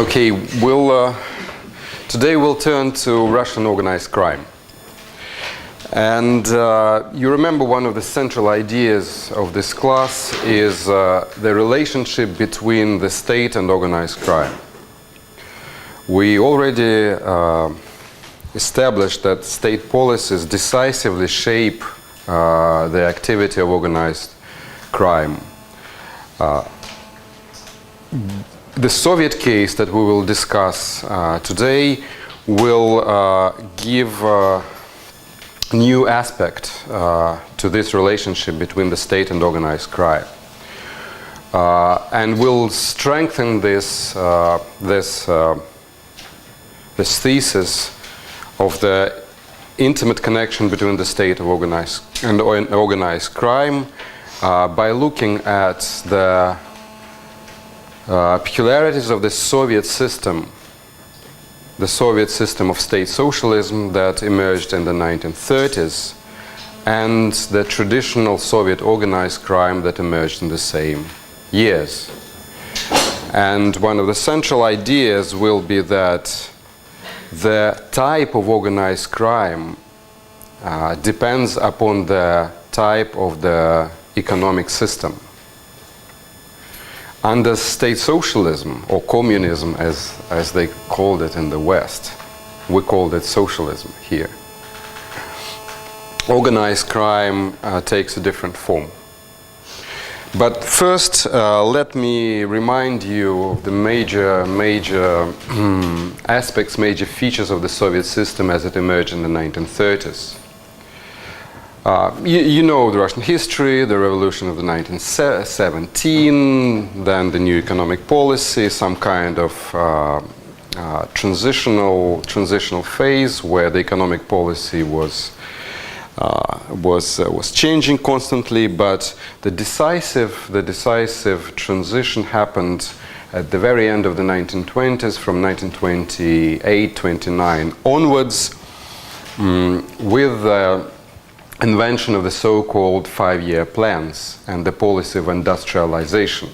Okay, today we'll turn to Russian organized crime. And you remember one of the central ideas of this class is the relationship between the state and organized crime. We already established that state policies decisively shape the activity of organized crime. The Soviet case that we will discuss today will give a new aspect to this relationship between the state and organized crime, and will strengthen this thesis of the intimate connection between the state and organized crime by looking at the peculiarities of the Soviet system of state socialism that emerged in the 1930s, and the traditional Soviet organized crime that emerged in the same years. And one of the central ideas will be that the type of organized crime depends upon the type of the economic system. Under state socialism, or communism as they called it in the West, we called it socialism here, organized crime takes a different form. But first, let me remind you of the major aspects, major features of the Soviet system as it emerged in the 1930s. You know the Russian history, the revolution of the 1917, then the new economic policy, some kind of transitional phase where the economic policy was changing constantly, but the decisive transition happened at the very end of the 1920s, from 1928-29 onwards, with the invention of the so-called five-year plans and the policy of industrialization.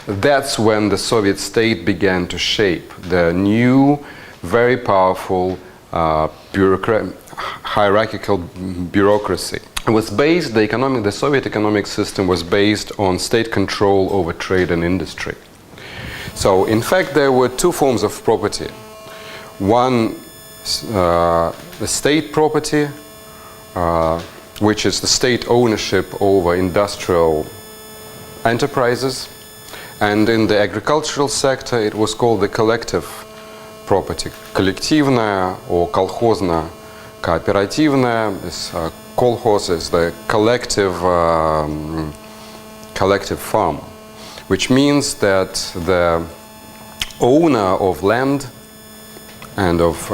That's when the Soviet state began to shape the new, very powerful hierarchical bureaucracy. It was based, the Soviet economic system was based on state control over trade and industry. So, in fact, there were two forms of property. One, the state property, which is the state ownership over industrial enterprises, and in the agricultural sector it was called the collective property, коллективная or колхозно-кооперативная. This kolkhoz is the collective farm, which means that the owner of land and of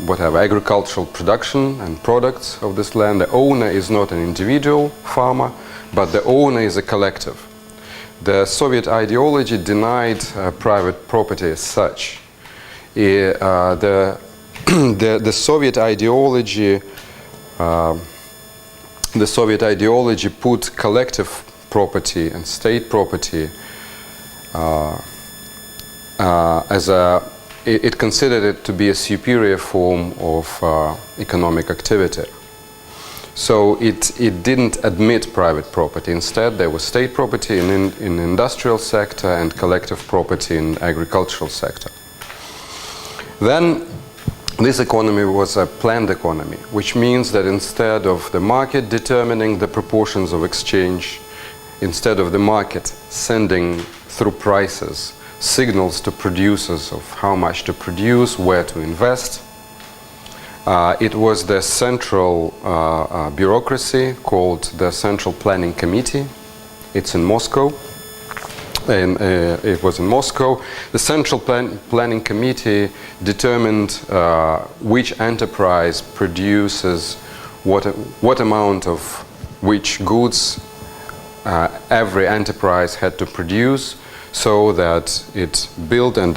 whatever agricultural production and products of this land, the owner is not an individual farmer, but the owner is a collective. The Soviet ideology denied private property as such. The Soviet ideology put collective property and state property it considered it to be a superior form of economic activity. So it didn't admit private property. Instead, there was state property in industrial sector and collective property in agricultural sector. Then this economy was a planned economy, which means that instead of the market determining the proportions of exchange, instead of the market sending through prices signals to producers of how much to produce, where to invest, it was the central bureaucracy called the Central Planning Committee. It's in Moscow. It was in Moscow. The Central Planning Committee determined which enterprise produces what amount of which goods every enterprise had to produce, so that it built and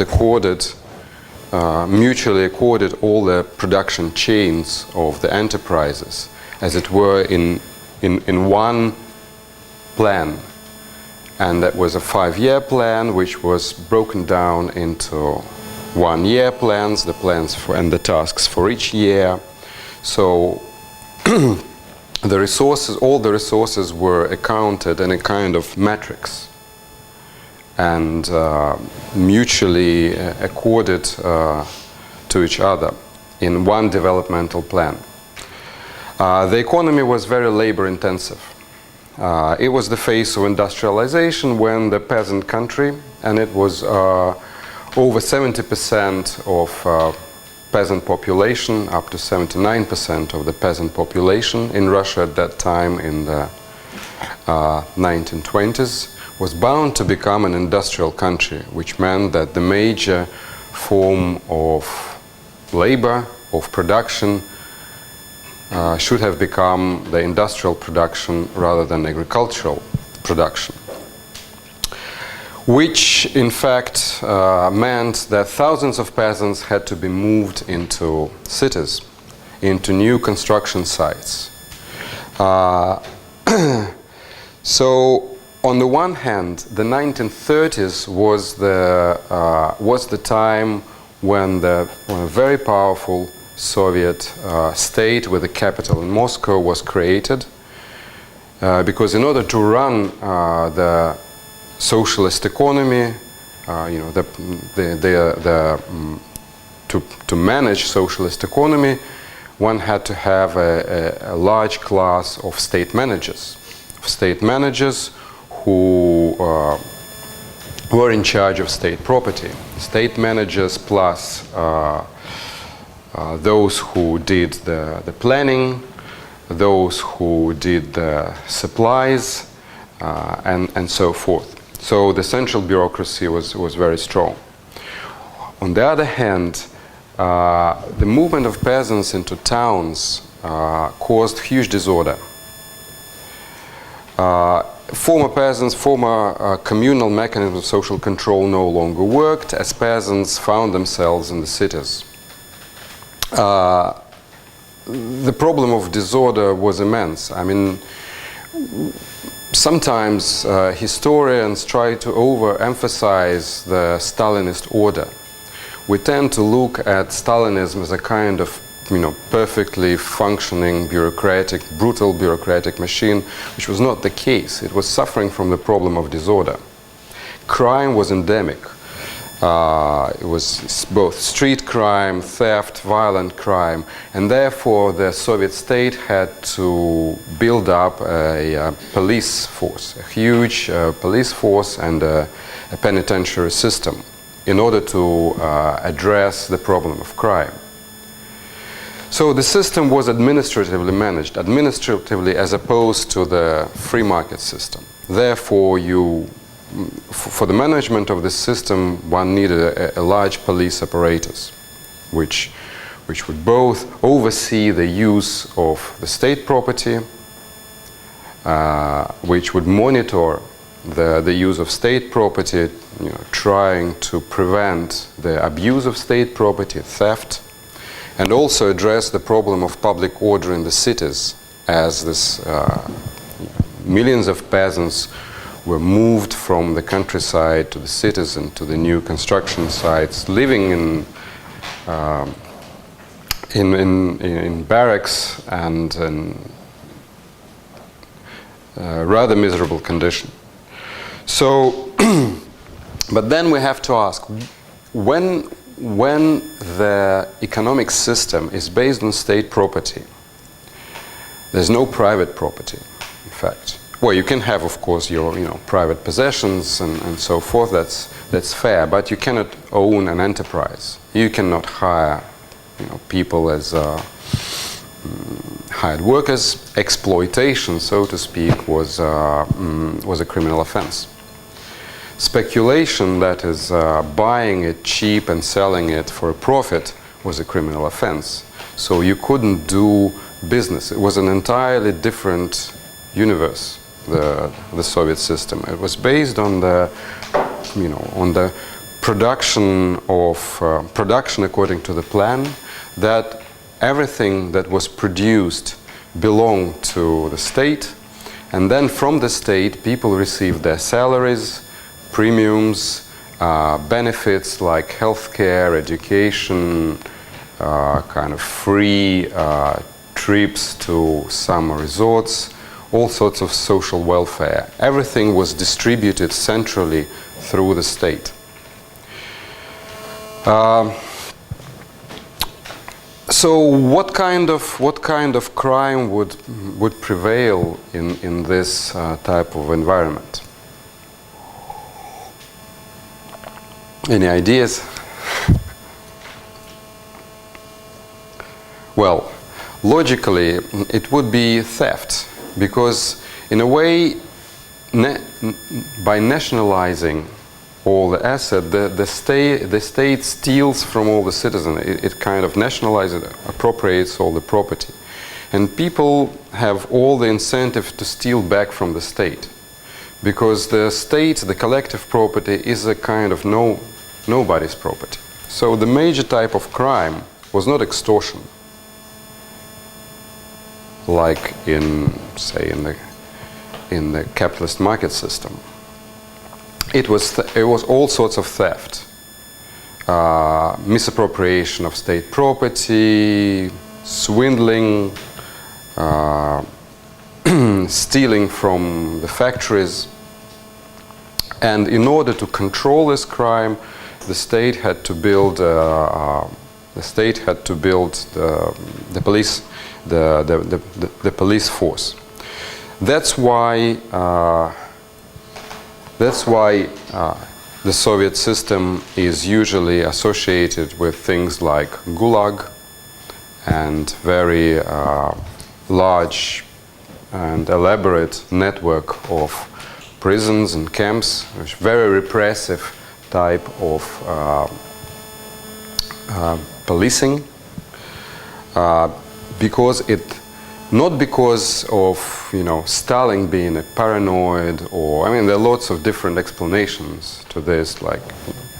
mutually accorded all the production chains of the enterprises, as it were, in one plan. And that was a 5-year plan, which was broken down into 1-year plans, the plans and the tasks for each year. So the resources, all the resources were accounted in a kind of matrix and mutually accorded to each other in one developmental plan. The economy was very labor-intensive. It was the phase of industrialization when the peasant country, and it was over 70% of peasant population, up to 79% of the peasant population in Russia at that time in the 1920s, was bound to become an industrial country, which meant that the major form of labor, of production, should have become the industrial production rather than agricultural production. Which in fact meant that thousands of peasants had to be moved into cities, into new construction sites. So on the one hand, the 1930s was the time when a very powerful Soviet state with a capital in Moscow was created, because in order to run the socialist economy, to manage socialist economy, one had to have a large class of state managers who were in charge of state property. State managers plus those who did the planning, those who did the supplies, and so forth. So the central bureaucracy was very strong. On the other hand, the movement of peasants into towns caused huge disorder. Former peasants, former communal mechanisms of social control no longer worked, as peasants found themselves in the cities. The problem of disorder was immense. I mean, sometimes historians try to overemphasize the Stalinist order. We tend to look at Stalinism as a kind of, perfectly functioning brutal bureaucratic machine, which was not the case. It was suffering from the problem of disorder. Crime was endemic. It was both street crime, theft, violent crime, and therefore the Soviet state had to build up a police force, a huge police force and a penitentiary system in order to address the problem of crime. So the system was administratively managed, as opposed to the free market system. Therefore, for the management of this system, one needed a large police apparatus, which would both oversee the use of the state property, which would monitor the use of state property, trying to prevent the abuse of state property, theft, and also address the problem of public order in the cities, as this millions of peasants were moved from the countryside to the cities and to the new construction sites, living in barracks and in rather miserable condition. So, but then we have to ask, when the economic system is based on state property, there's no private property, in fact. Well, you can have, of course, your private possessions and so forth. That's fair, but you cannot own an enterprise. You cannot hire people as hired workers. Exploitation, so to speak, was a criminal offense. Speculation, that is, buying it cheap and selling it for a profit, was a criminal offense. So you couldn't do business. It was an entirely different universe, the Soviet system. It was based on the production according to the plan, that everything that was produced belonged to the state, And then from the state, people received their salaries, premiums, benefits like healthcare, education, kind of free trips to summer resorts, all sorts of social welfare. Everything was distributed centrally through the state. So what kind of crime would prevail in this type of environment? Any ideas? Well, logically, it would be theft, because in a way, by nationalizing all the asset, the state steals from all the citizens. It kind of nationalizes, appropriates all the property. And people have all the incentive to steal back from the state, because the state, the collective property, is a kind of nobody's property. So the major type of crime was not extortion, like in, say, in the capitalist market system. It was all sorts of theft, misappropriation of state property, swindling, stealing from the factories. And in order to control this crime, the state had to build the police force. That's why the Soviet system is usually associated with things like Gulag and very large and elaborate network of prisons and camps, which very repressive type of policing, not because of, Stalin being a paranoid, or, there are lots of different explanations to this, like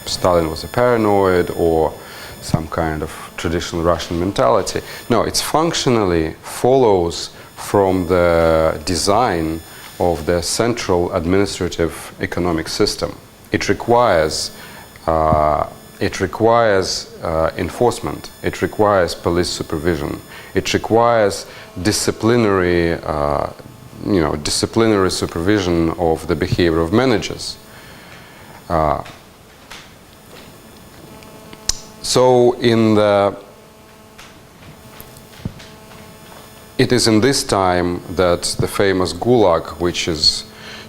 Stalin was a paranoid, or some kind of traditional Russian mentality. No, it functionally follows from the design of the central administrative economic system. It requires enforcement. It requires police supervision. It requires disciplinary supervision of the behavior of managers. So it is in this time that the famous Gulag, which is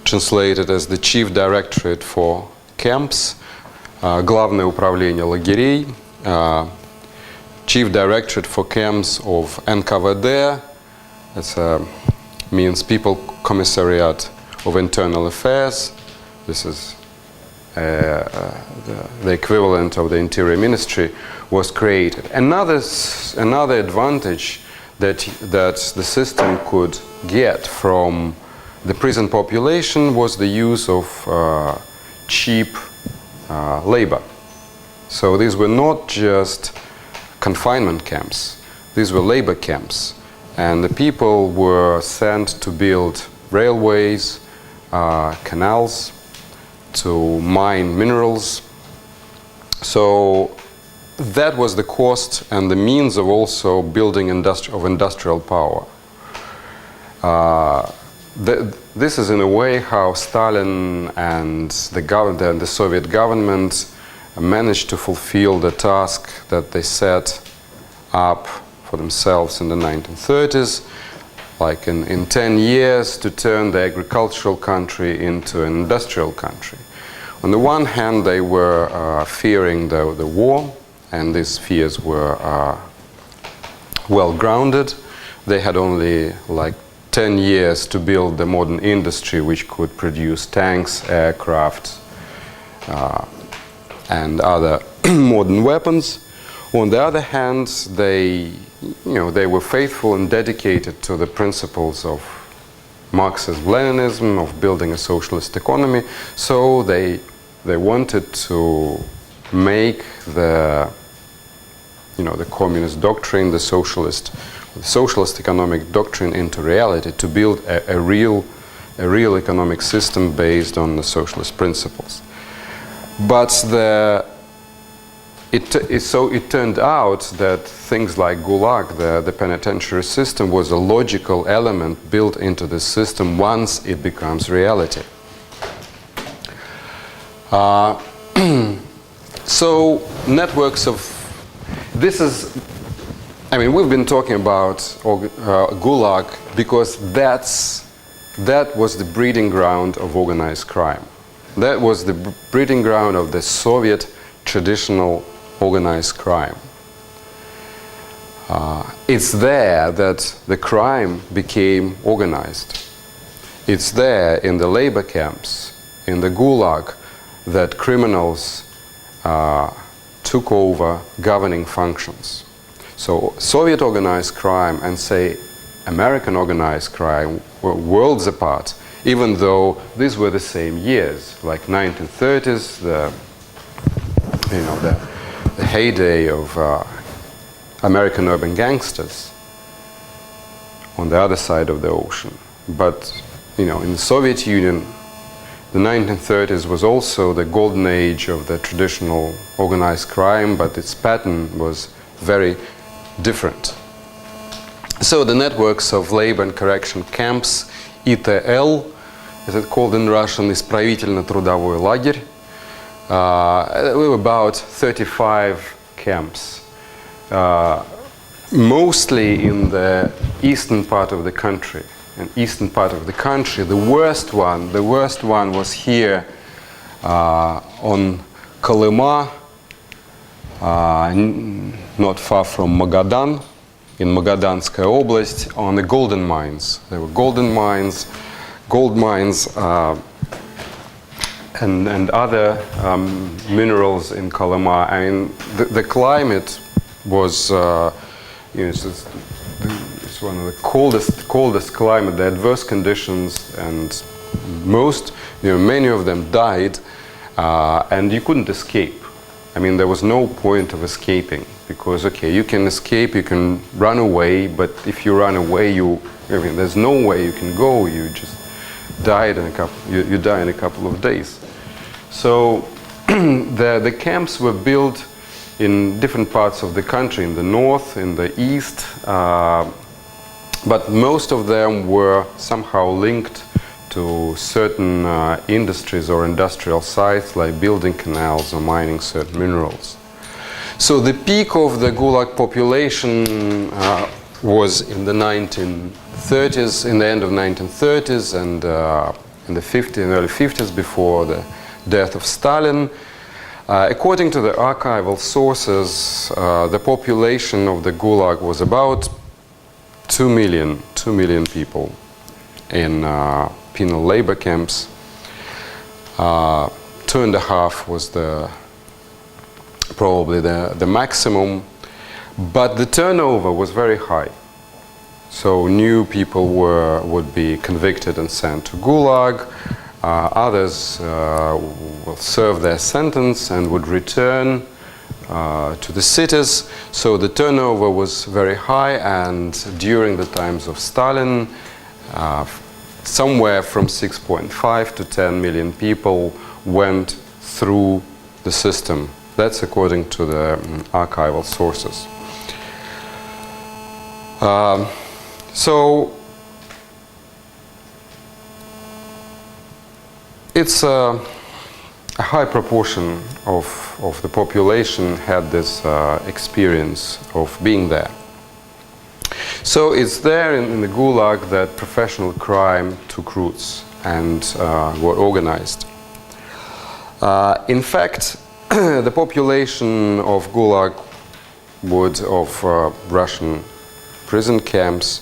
translated as the Chief Directorate for Camps, Главное управление лагерей, Chief Directorate for Camps of NKVD, that means People Commissariat of Internal Affairs. This is the equivalent of the Interior Ministry, was created. Another advantage that the system could get from the prison population was the use of cheap labor. So these were not just confinement camps, these were labor camps, and the people were sent to build railways, canals, to mine minerals. So that was the cost and the means of also building industrial power. This is in a way how Stalin and the Soviet government managed to fulfill the task that they set up for themselves in the 1930s, like in 10 years to turn the agricultural country into an industrial country. On the one hand, they were fearing the war, and these fears were well grounded. They had only like 10 years to build the modern industry which could produce tanks, aircraft, and other modern weapons. On the other hand, they were faithful and dedicated to the principles of Marxism-Leninism, of building a socialist economy. So they wanted to make the communist doctrine, the socialist economic doctrine into reality, to build a real a real economic system based on the socialist principles. But it turned out that things like Gulag, the penitentiary system, was a logical element built into the system once it becomes reality. So networks of, this is, I mean, we've been talking about Gulag because that was the breeding ground of organized crime. That was the breeding ground of the Soviet traditional organized crime. It's there that the crime became organized. It's there in the labor camps, in the Gulag, that criminals took over governing functions. So Soviet organized crime and, say, American organized crime were worlds apart, even though these were the same years, like 1930s, the heyday of American urban gangsters on the other side of the ocean. But in the Soviet Union, the 1930s was also the golden age of the traditional organized crime, but its pattern was very different. So the networks of labor and correction camps, ITL, as it's called in Russian, Исправительно-трудовой лагерь, there were about 35 camps, mostly in the eastern part of the country. The worst one was here on Kolyma, not far from Magadan, in Magadanskaya Oblast, on the golden mines. There were golden mines, gold mines, and other minerals in Kolyma. I mean, the climate was, it's one of the coldest climate. The adverse conditions, and many of them died, and you couldn't escape. I mean, there was no point of escaping because, okay, you can escape, you can run away, but if you run away, there's no way you can go. You just died you die in a couple of days. So the camps were built in different parts of the country, in the north, in the east, but most of them were somehow linked to certain industries or industrial sites, like building canals or mining certain minerals. So the peak of the Gulag population was in the 1930s, in the end of 1930s, and in the early 50s, before the death of Stalin. According to the archival sources, the population of the Gulag was about 2 million people in penal labor camps. 2.5 was probably the maximum, but the turnover was very high. So new people would be convicted and sent to Gulag. Others will serve their sentence and would return to the cities. So the turnover was very high, and during the times of Stalin, somewhere from 6.5 to 10 million people went through the system. That's according to the archival sources. So it's a high proportion of the population had this experience of being there. So it's there in the Gulag that professional crime took roots and were organized. In fact, the population of Gulag of Russian prison camps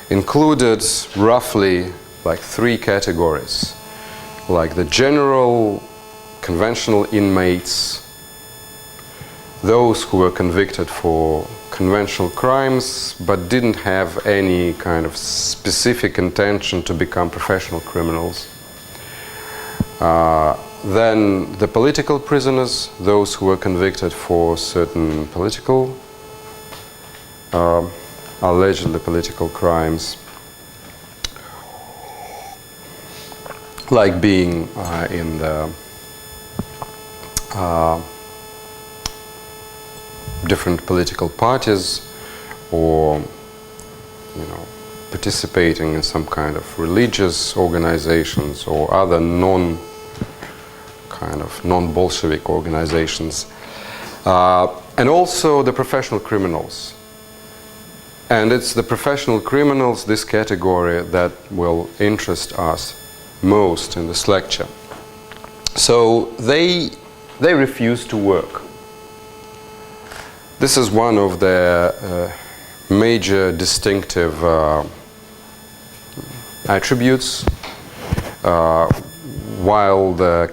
included roughly like 3 categories, like the general conventional inmates, those who were convicted for conventional crimes but didn't have any kind of specific intention to become professional criminals. Then the political prisoners, those who were convicted for certain allegedly political crimes. like being in the different political parties, or participating in some kind of religious organizations or other non-Bolshevik organizations, and also the professional criminals. And it's the professional criminals, this category, that will interest us most in this lecture. So they refuse to work. This is one of the major distinctive attributes. While the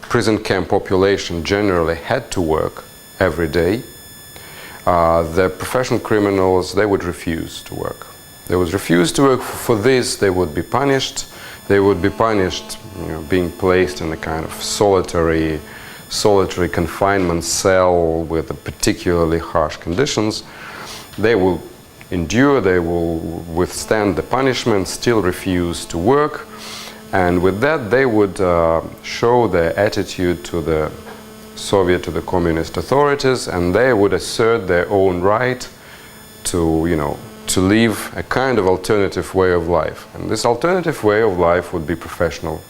prison camp population generally had to work every day, the professional criminals, they would refuse to work. They would refuse to work. For this, they would be punished. They would be punished, being placed in a kind of solitary confinement cell with particularly harsh conditions. They will endure, they will withstand the punishment, still refuse to work, and with that they would show their attitude to the Soviet, to the communist authorities, and they would assert their own right to, to live a kind of alternative way of life. And this alternative way of life would be professional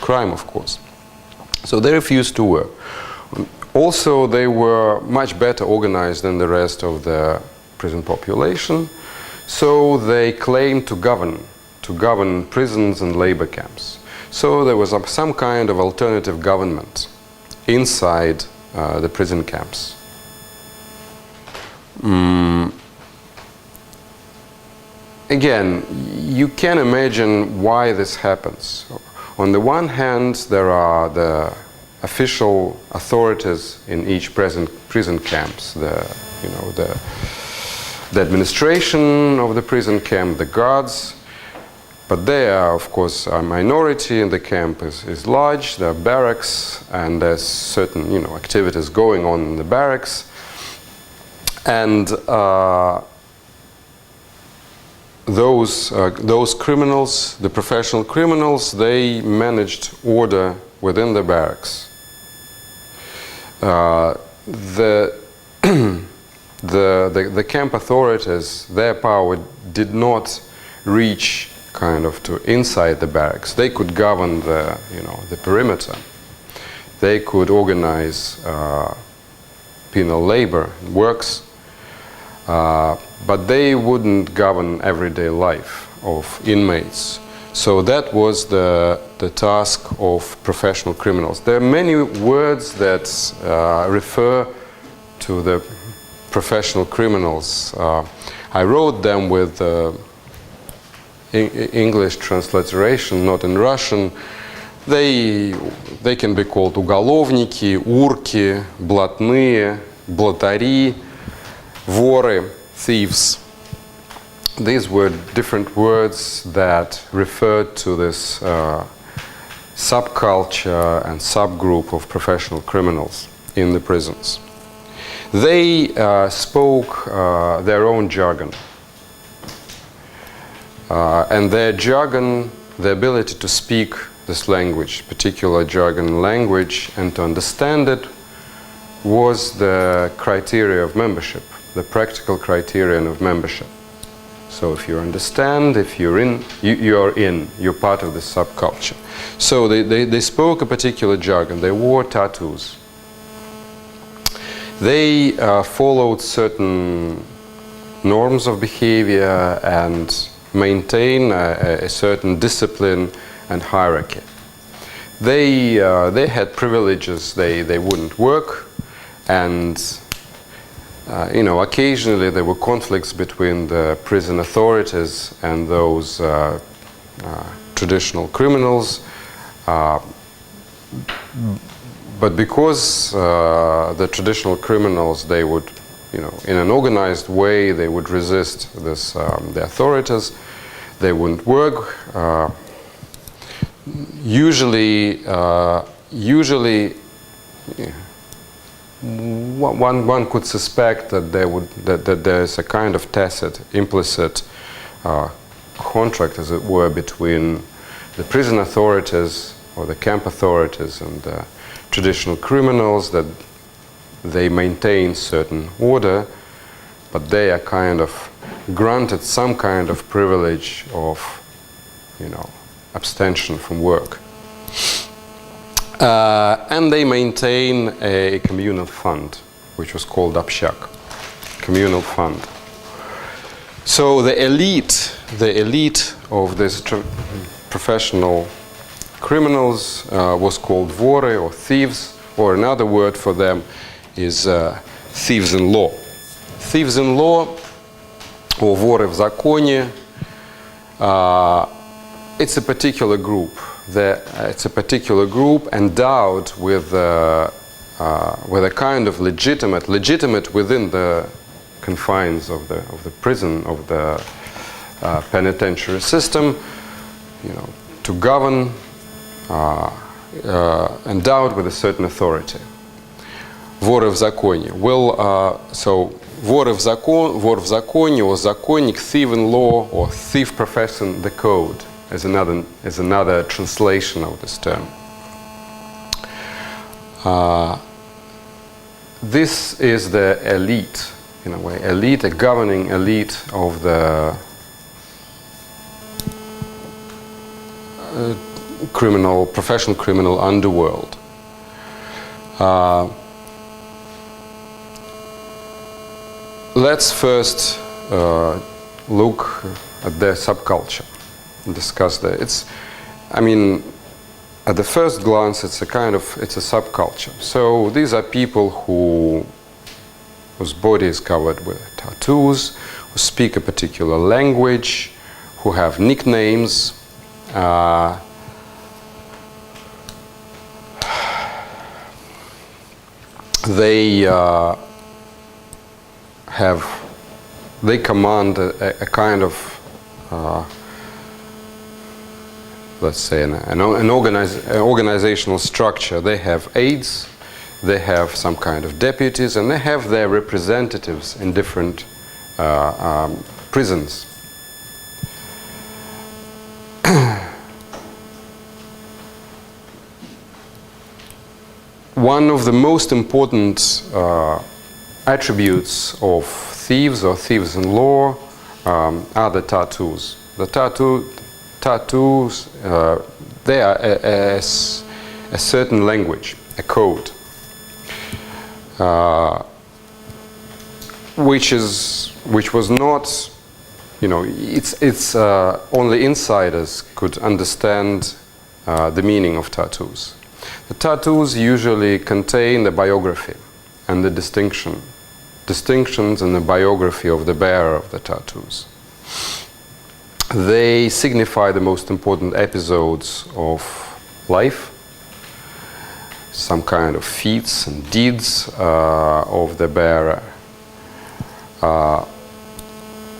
crime, of course. So they refused to work. Also, they were much better organized than the rest of the prison population, so they claimed to govern prisons and labor camps. So there was some kind of alternative government inside the prison camps. Again, you can imagine why this happens. On the one hand, there are the official authorities in each prison camps, the administration of the prison camp, the guards, but they are, of course, a minority, and the camp is large. There are barracks, and there's certain activities going on in the barracks, and those criminals, the professional criminals, they managed order within the barracks. The camp authorities, their power did not reach kind of to inside the barracks. They could govern the perimeter. They could organize penal labor works, but they wouldn't govern everyday life of inmates. So that was the task of professional criminals. There are many words that refer to the professional criminals. I wrote them with English transliteration, not in Russian. They can be called уголовники, урки, блатные, блатари, воры, thieves. These were different words that referred to this subculture and subgroup of professional criminals in the prisons. They spoke their own jargon. And their jargon, the ability to speak this language, particular jargon language, and to understand it, was the criteria of membership, the practical criterion of membership. So if you understand, if you're in, you're part of the subculture. So they spoke a particular jargon, they wore tattoos. They followed certain norms of behavior and maintain a certain discipline and hierarchy. They had privileges. They wouldn't work, and occasionally there were conflicts between the prison authorities and those traditional criminals. But because the traditional criminals, they would, in an organized way, they would resist this, the authorities. They wouldn't work. Usually, one could suspect that that there is a kind of tacit, implicit contract, as it were, between the prison authorities or the camp authorities and the traditional criminals, that they maintain certain order, but they are kind of granted some kind of privilege of, abstention from work. And they maintain a communal fund, which was called общак, communal fund. So the elite of these professional criminals was called vory, or thieves, or another word for them is thieves-in-law. Thieves-in-law, or воры в законе, it's a particular group. It's a particular group endowed with a kind of legitimate within the confines of the prison, of the penitentiary system, to govern, endowed with a certain authority. Воры в законе. So вор в законе, or законник, thief-in-law, or thief professing the code, is another translation of this term. This is the elite, in a way, a governing elite of the professional criminal underworld. Let's first look at their subculture and discuss that. At the first glance, it's a subculture. So these are people whose body is covered with tattoos, who speak a particular language, who have nicknames. They command a kind of, let's say, an organizational structure. They have aides, they have some kind of deputies, and they have their representatives in different prisons. One of the most important attributes of thieves or thieves-in-law are the tattoos. The tattoos, they are a certain language, a code, which was not, it's only insiders could understand the meaning of tattoos. The tattoos usually contain the biography and the distinctions in the biography of the bearer of the tattoos. They signify the most important episodes of life, some kind of feats and deeds of the bearer.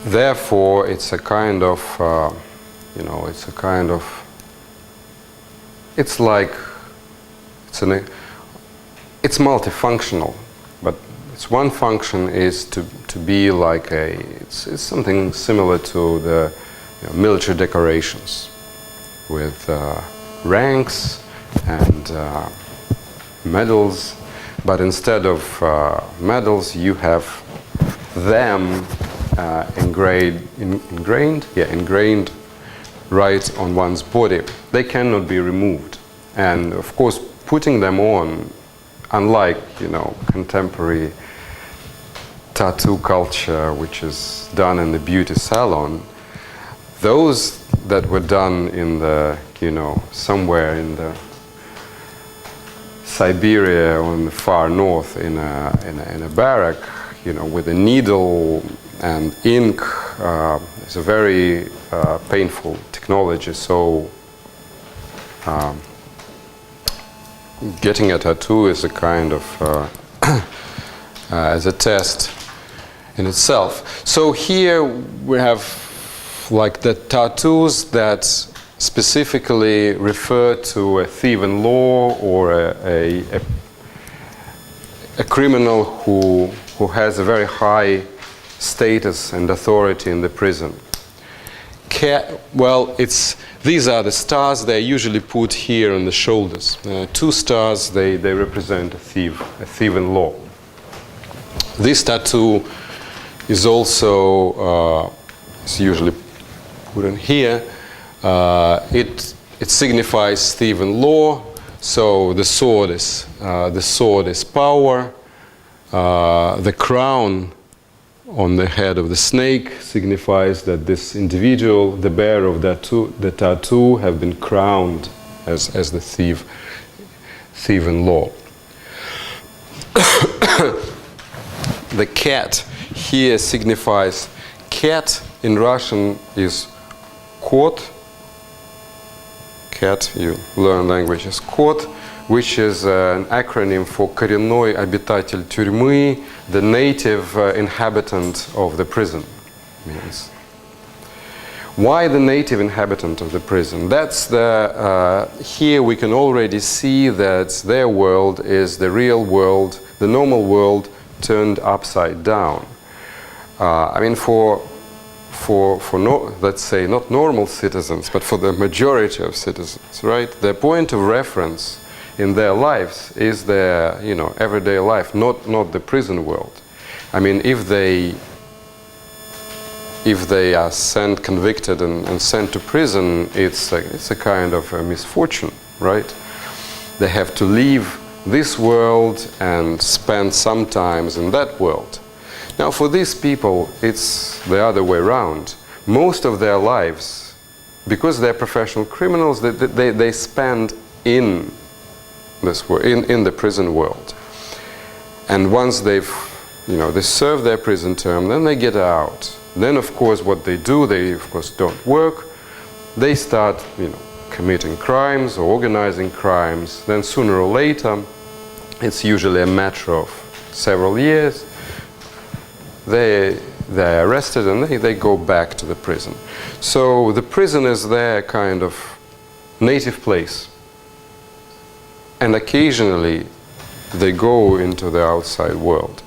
Therefore, it's a kind of, it's multifunctional, but its one function is to be like it's something similar to the military decorations with ranks and medals, but instead of medals you have them ingrained right on one's body. They cannot be removed, and of course putting them on, unlike contemporary tattoo culture which is done in the beauty salon, those that were done in the somewhere in the Siberia or in the far north in a barrack, with a needle and ink, is a very painful technology. So getting a tattoo is a kind of as a test in itself. So here we have like the tattoos that specifically refer to a thief-in-law or a criminal who has a very high status and authority in the prison. cat, well, these are the stars. They're usually put here on the shoulders. 2 stars, they represent a thief-in-law. This tattoo is also it's usually put in here. It signifies thief-in-law. So the sword is power. The crown on the head of the snake signifies that this individual, the bearer of the tattoo, have been crowned as the thief-in-law. The cat here signifies, cat in Russian is kot. Cat, you learn language is kot, which is an acronym for коренной обитатель тюрьмы, the native inhabitant of the prison. Means. Why the native inhabitant of the prison? That's here we can already see that their world is the real world, the normal world turned upside down. I mean, let's say not normal citizens, but for the majority of citizens, right? Their point of reference in their lives is their, everyday life, not the prison world. I mean, if they are convicted and sent to prison, it's a kind of a misfortune, right? They have to leave this world and spend some time in that world. Now, for these people, it's the other way around. Most of their lives, because they're professional criminals, they spend in this in the prison world. And once they serve their prison term, then they get out. Then, of course, what they do, they of course don't work. They start, committing crimes or organizing crimes. Then sooner or later, it's usually a matter of several years, they're arrested and they go back to the prison. So the prison is their kind of native place. And occasionally they go into the outside world.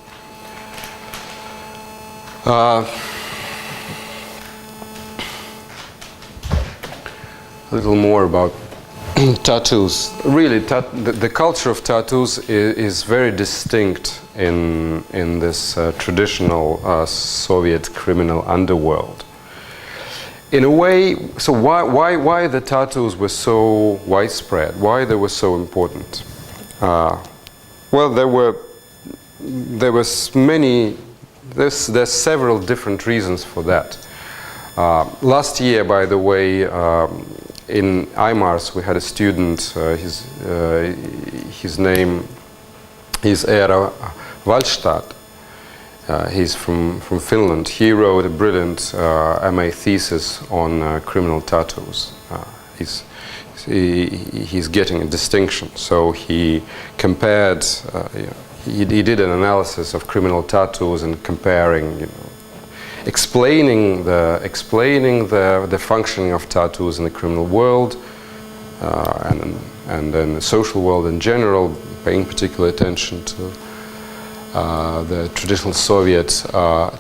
A little more about tattoos. Really, the culture of tattoos is very distinct in this traditional Soviet criminal underworld. In a way, so why the tattoos were so widespread? Why they were so important? Well, there's several different reasons for that. Last year, by the way, in IMARS, we had a student. His name is Eero Wallstad. He's from Finland. He wrote a brilliant MA thesis on criminal tattoos. He's getting a distinction. So he compared. He did an analysis of criminal tattoos and comparing, explaining the functioning of tattoos in the criminal world and then the social world in general, paying particular attention to the traditional Soviet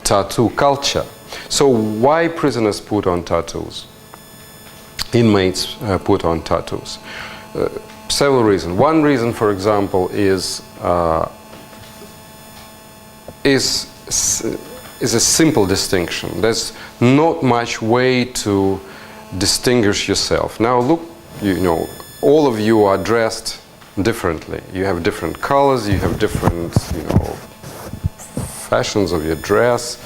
tattoo culture. So why prisoners put on tattoos? Inmates put on tattoos. Several reasons. One reason, for example, is a simple distinction. There's not much way to distinguish yourself. Now look, all of you are dressed differently. You have different colors, you have different, fashions of your dress.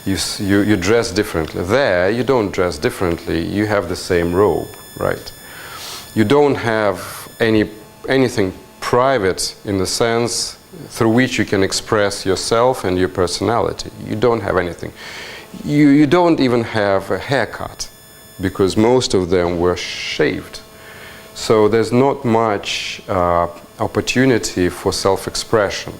You dress differently. There, you don't dress differently. You have the same robe, right? You don't have anything private in the sense through which you can express yourself and your personality. You don't have anything. You don't even have a haircut, because most of them were shaved. So there's not much opportunity for self-expression.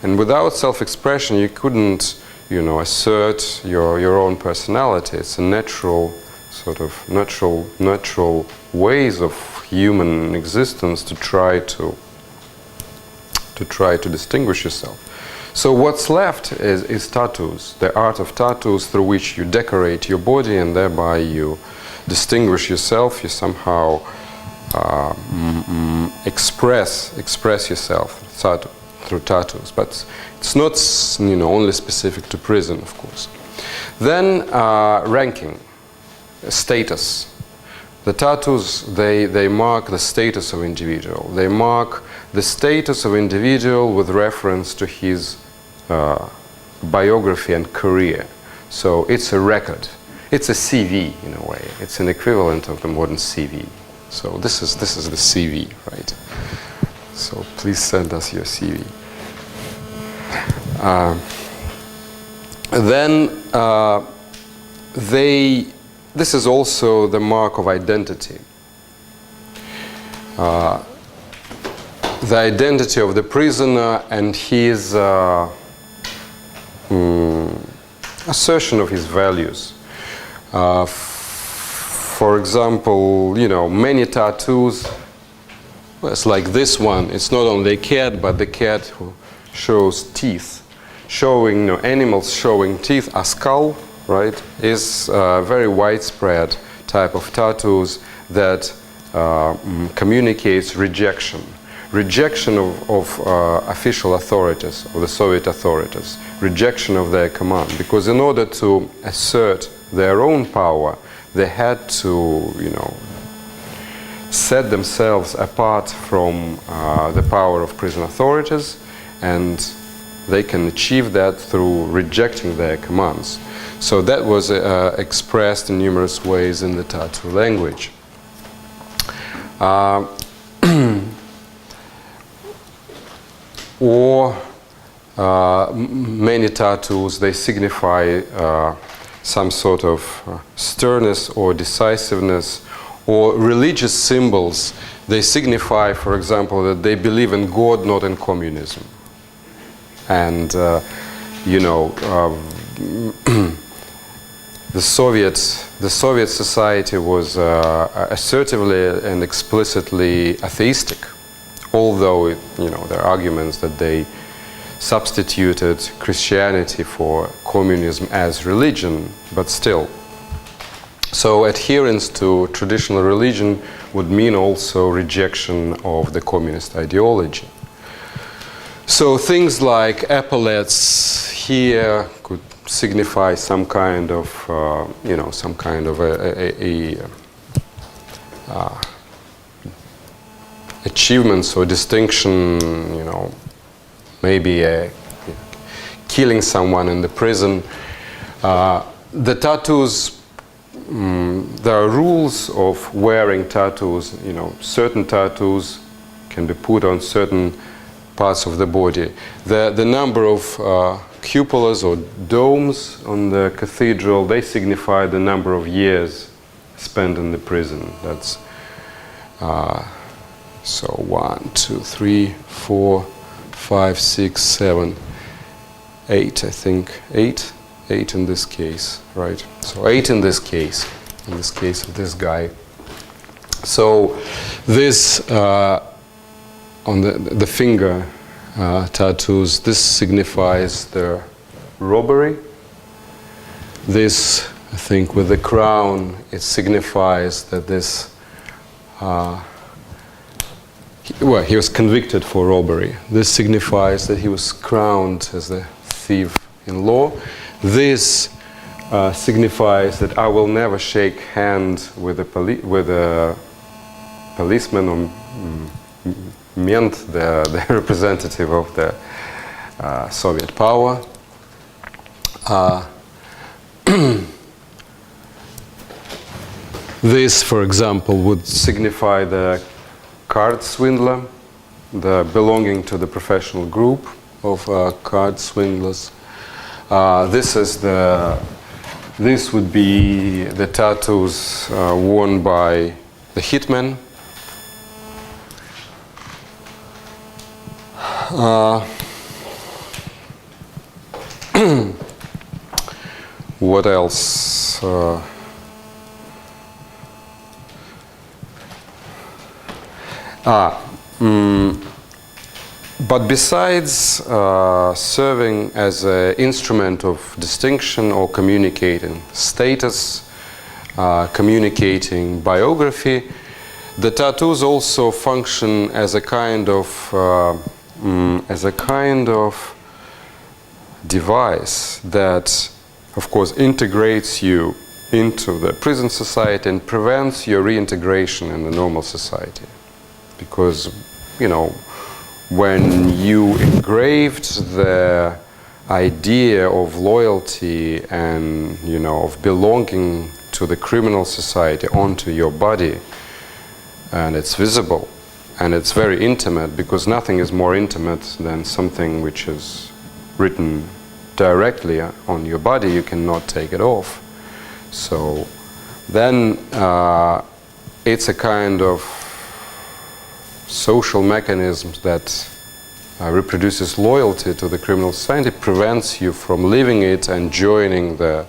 And without self-expression, you couldn't, assert your own personality. It's a natural ways of human existence to try to distinguish yourself. So what's left is tattoos, the art of tattoos, through which you decorate your body and thereby you distinguish yourself, you somehow express yourself through tattoos. But it's not, only specific to prison, of course. Then ranking, status. The tattoos, they mark the status of individual. They mark the status of individual with reference to his biography and career. So it's a record. It's a CV in a way. It's an equivalent of the modern CV. So this is the CV, right? So please send us your CV. This is also the mark of identity. The identity of the prisoner and his assertion of his values. For example, many tattoos, it's like this one. It's not only a cat, but the cat who shows teeth, showing animals showing teeth. A skull, right, is a very widespread type of tattoos that communicates rejection of official authorities, of the Soviet authorities, rejection of their command. Because in order to assert their own power, they had to, set themselves apart from the power of prison authorities, and they can achieve that through rejecting their commands. So that was expressed in numerous ways in the tattoo language. Many tattoos, they signify some sort of sternness or decisiveness, or religious symbols. They signify, for example, that they believe in God, not in communism. And the Soviet society was assertively and explicitly atheistic, although there are arguments that they substituted Christianity for communism as religion, but still. So adherence to traditional religion would mean also rejection of the communist ideology. So things like epaulets here could signify some kind of, achievements or distinction, maybe killing someone in the prison. The tattoos, there are rules of wearing tattoos. Certain tattoos can be put on certain parts of the body. The number of cupolas or domes on the cathedral, they signify the number of years spent in the prison. That's so 1, 2, 3, 4, 5, 6, 7, 8, I think. 8 in this case, right? So 8 in this case of this guy. So this on the finger tattoos, this signifies the robbery. This, I think, with the crown, it signifies that this he was convicted for robbery. This signifies that he was crowned as the thief in law. This signifies that I will never shake hands with a policeman or meant the representative of the Soviet power. This, for example, would signify the card swindler, the belonging to the professional group of card swindlers. This would be the tattoos worn by the hitmen. What else? But besides serving as an instrument of distinction or communicating status, communicating biography. The tattoos also function as a kind of device that, of course, integrates you into the prison society and prevents your reintegration in the normal society. Because, you know, when you engraved the idea of loyalty and, you know, of belonging to the criminal society onto your body, and it's visible and it's very intimate, because nothing is more intimate than something which is written directly on your body. You cannot take it off. So then it's a kind of social mechanism that reproduces loyalty to the criminal society, prevents you from leaving it and joining the,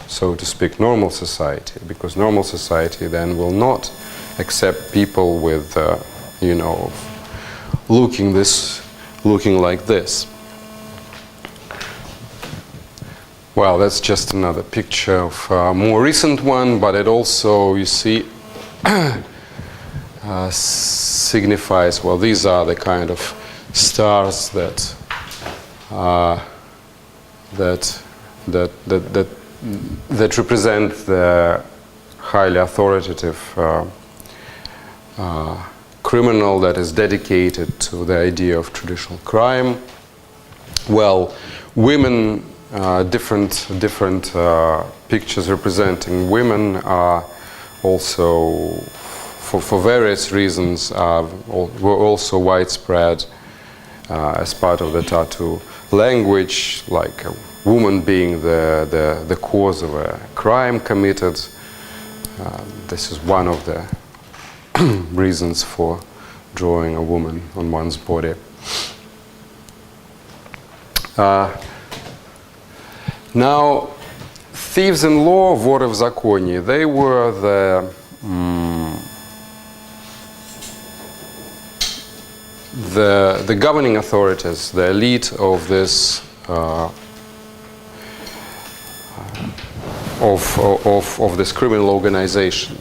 so to speak, normal society, because normal society then will not accept people with, you know, looking like this. Well, that's just another picture of a more recent one, but it also, you see, signifies, well, these are the kind of stars that represent the highly authoritative criminal that is dedicated to the idea of traditional crime. Well, women, different pictures representing women are also, for various reasons, were also widespread as part of the tattoo language, like a woman being the cause of a crime committed. This is one of the reasons for drawing a woman on one's body. Now, thieves in law, воры в законе, they were the governing authorities, the elite of this of this criminal organization.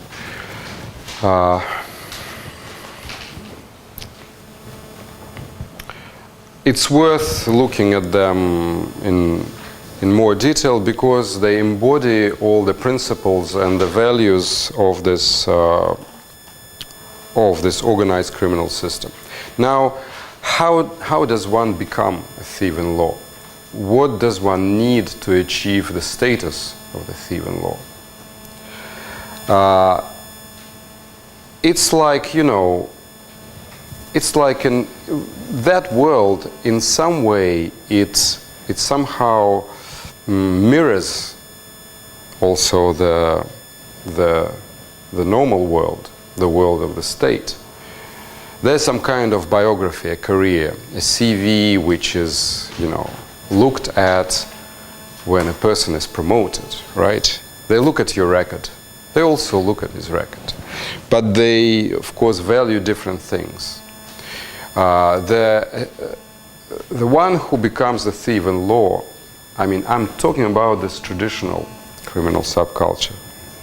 It's worth looking at them in more detail, because they embody all the principles and the values of this organized criminal system. Now, how does one become a thief in law? What does one need to achieve the status of the thief in law? It's like, you know, it's like in that world, in some way, it somehow mirrors also the normal world, the world of the state. There's some kind of biography, a career, a CV, which is, you know, looked at when a person is promoted, right? They look at your record. They also look at his record. But they, of course, value different things. The one who becomes the thief in law, I mean, I'm talking about this traditional criminal subculture,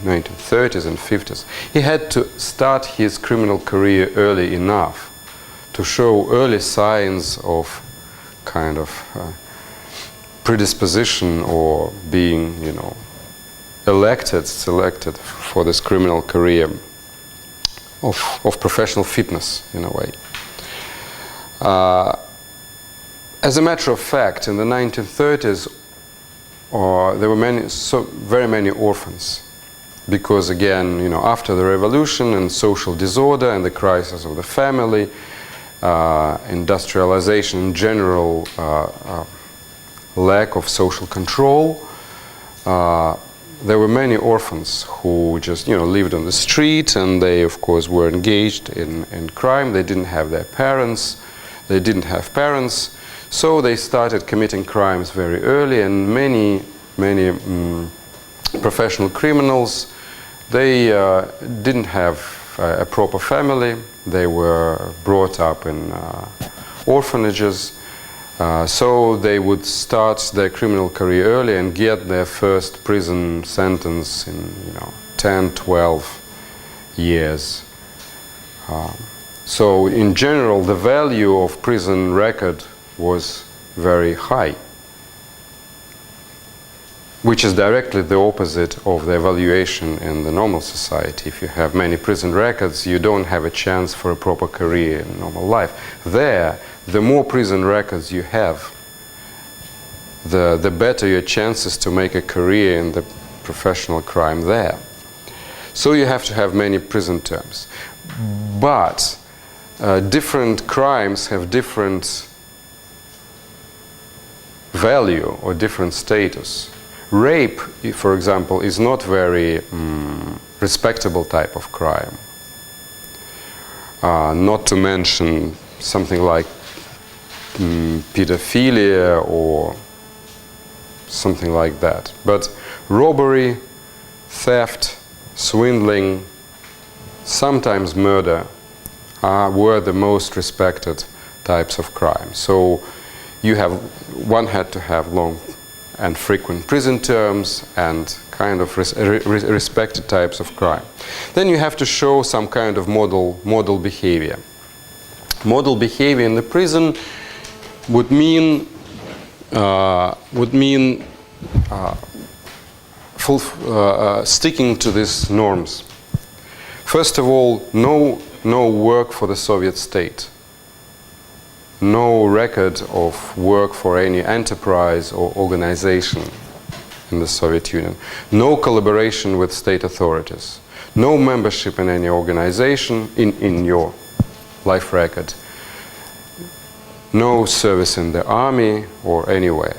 1930s and 50s. He had to start his criminal career early enough to show early signs of kind of predisposition or being, you know, selected for this criminal career of professional fitness, in a way. As a matter of fact, in the 1930s, there were very many orphans, because again, you know, after the revolution and social disorder and the crisis of the family, industrialization in general, lack of social control, there were many orphans who just, you know, lived on the street, and they, of course, were engaged in crime. They didn't have their parents. They didn't have parents, so they started committing crimes very early, and many professional criminals, they didn't have a proper family. They were brought up in orphanages, so they would start their criminal career early and get their first prison sentence in, you know, 10, 12 years. So in general, the value of prison record was very high, which is directly the opposite of the evaluation in the normal society. If you have many prison records, you don't have a chance for a proper career in normal life. There, the more prison records you have, the better your chances to make a career in the professional crime there. So you have to have many prison terms. But different crimes have different value or different status. Rape, for example, is not very respectable type of crime. Not to mention something like pedophilia or something like that. But robbery, theft, swindling, sometimes murder were the most respected types of crime. So one had to have long and frequent prison terms and kind of respected types of crime. Then you have to show some kind of model behavior. Model behavior in the prison would mean sticking to these norms. First of all, no work for the Soviet state. No record of work for any enterprise or organization in the Soviet Union. No collaboration with state authorities. No membership in any organization in your life record. No service in the army or anywhere.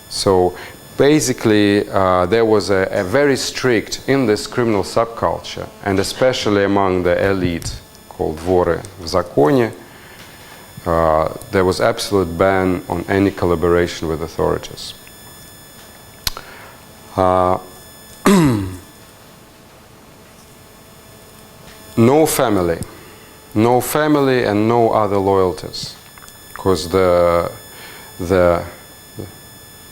So basically there was a very strict, in this criminal subculture, and especially among the elite called vory v zakonie, there was absolute ban on any collaboration with authorities. No family and no other loyalties, because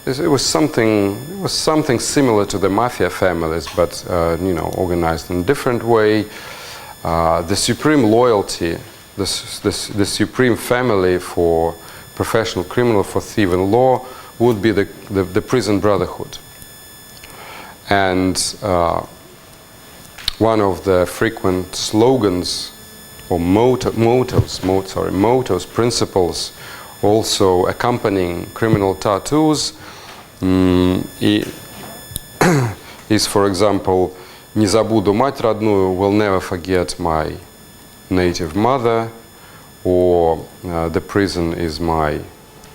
it was something similar to the mafia families, but organized in a different way. The supreme loyalty, the supreme family for professional criminal, for thief in law, would be the prison brotherhood. And one of the frequent slogans or mottos, principles, also accompanying criminal tattoos, is, for example, «Не забуду мать родную», will never forget my native mother, or the prison is my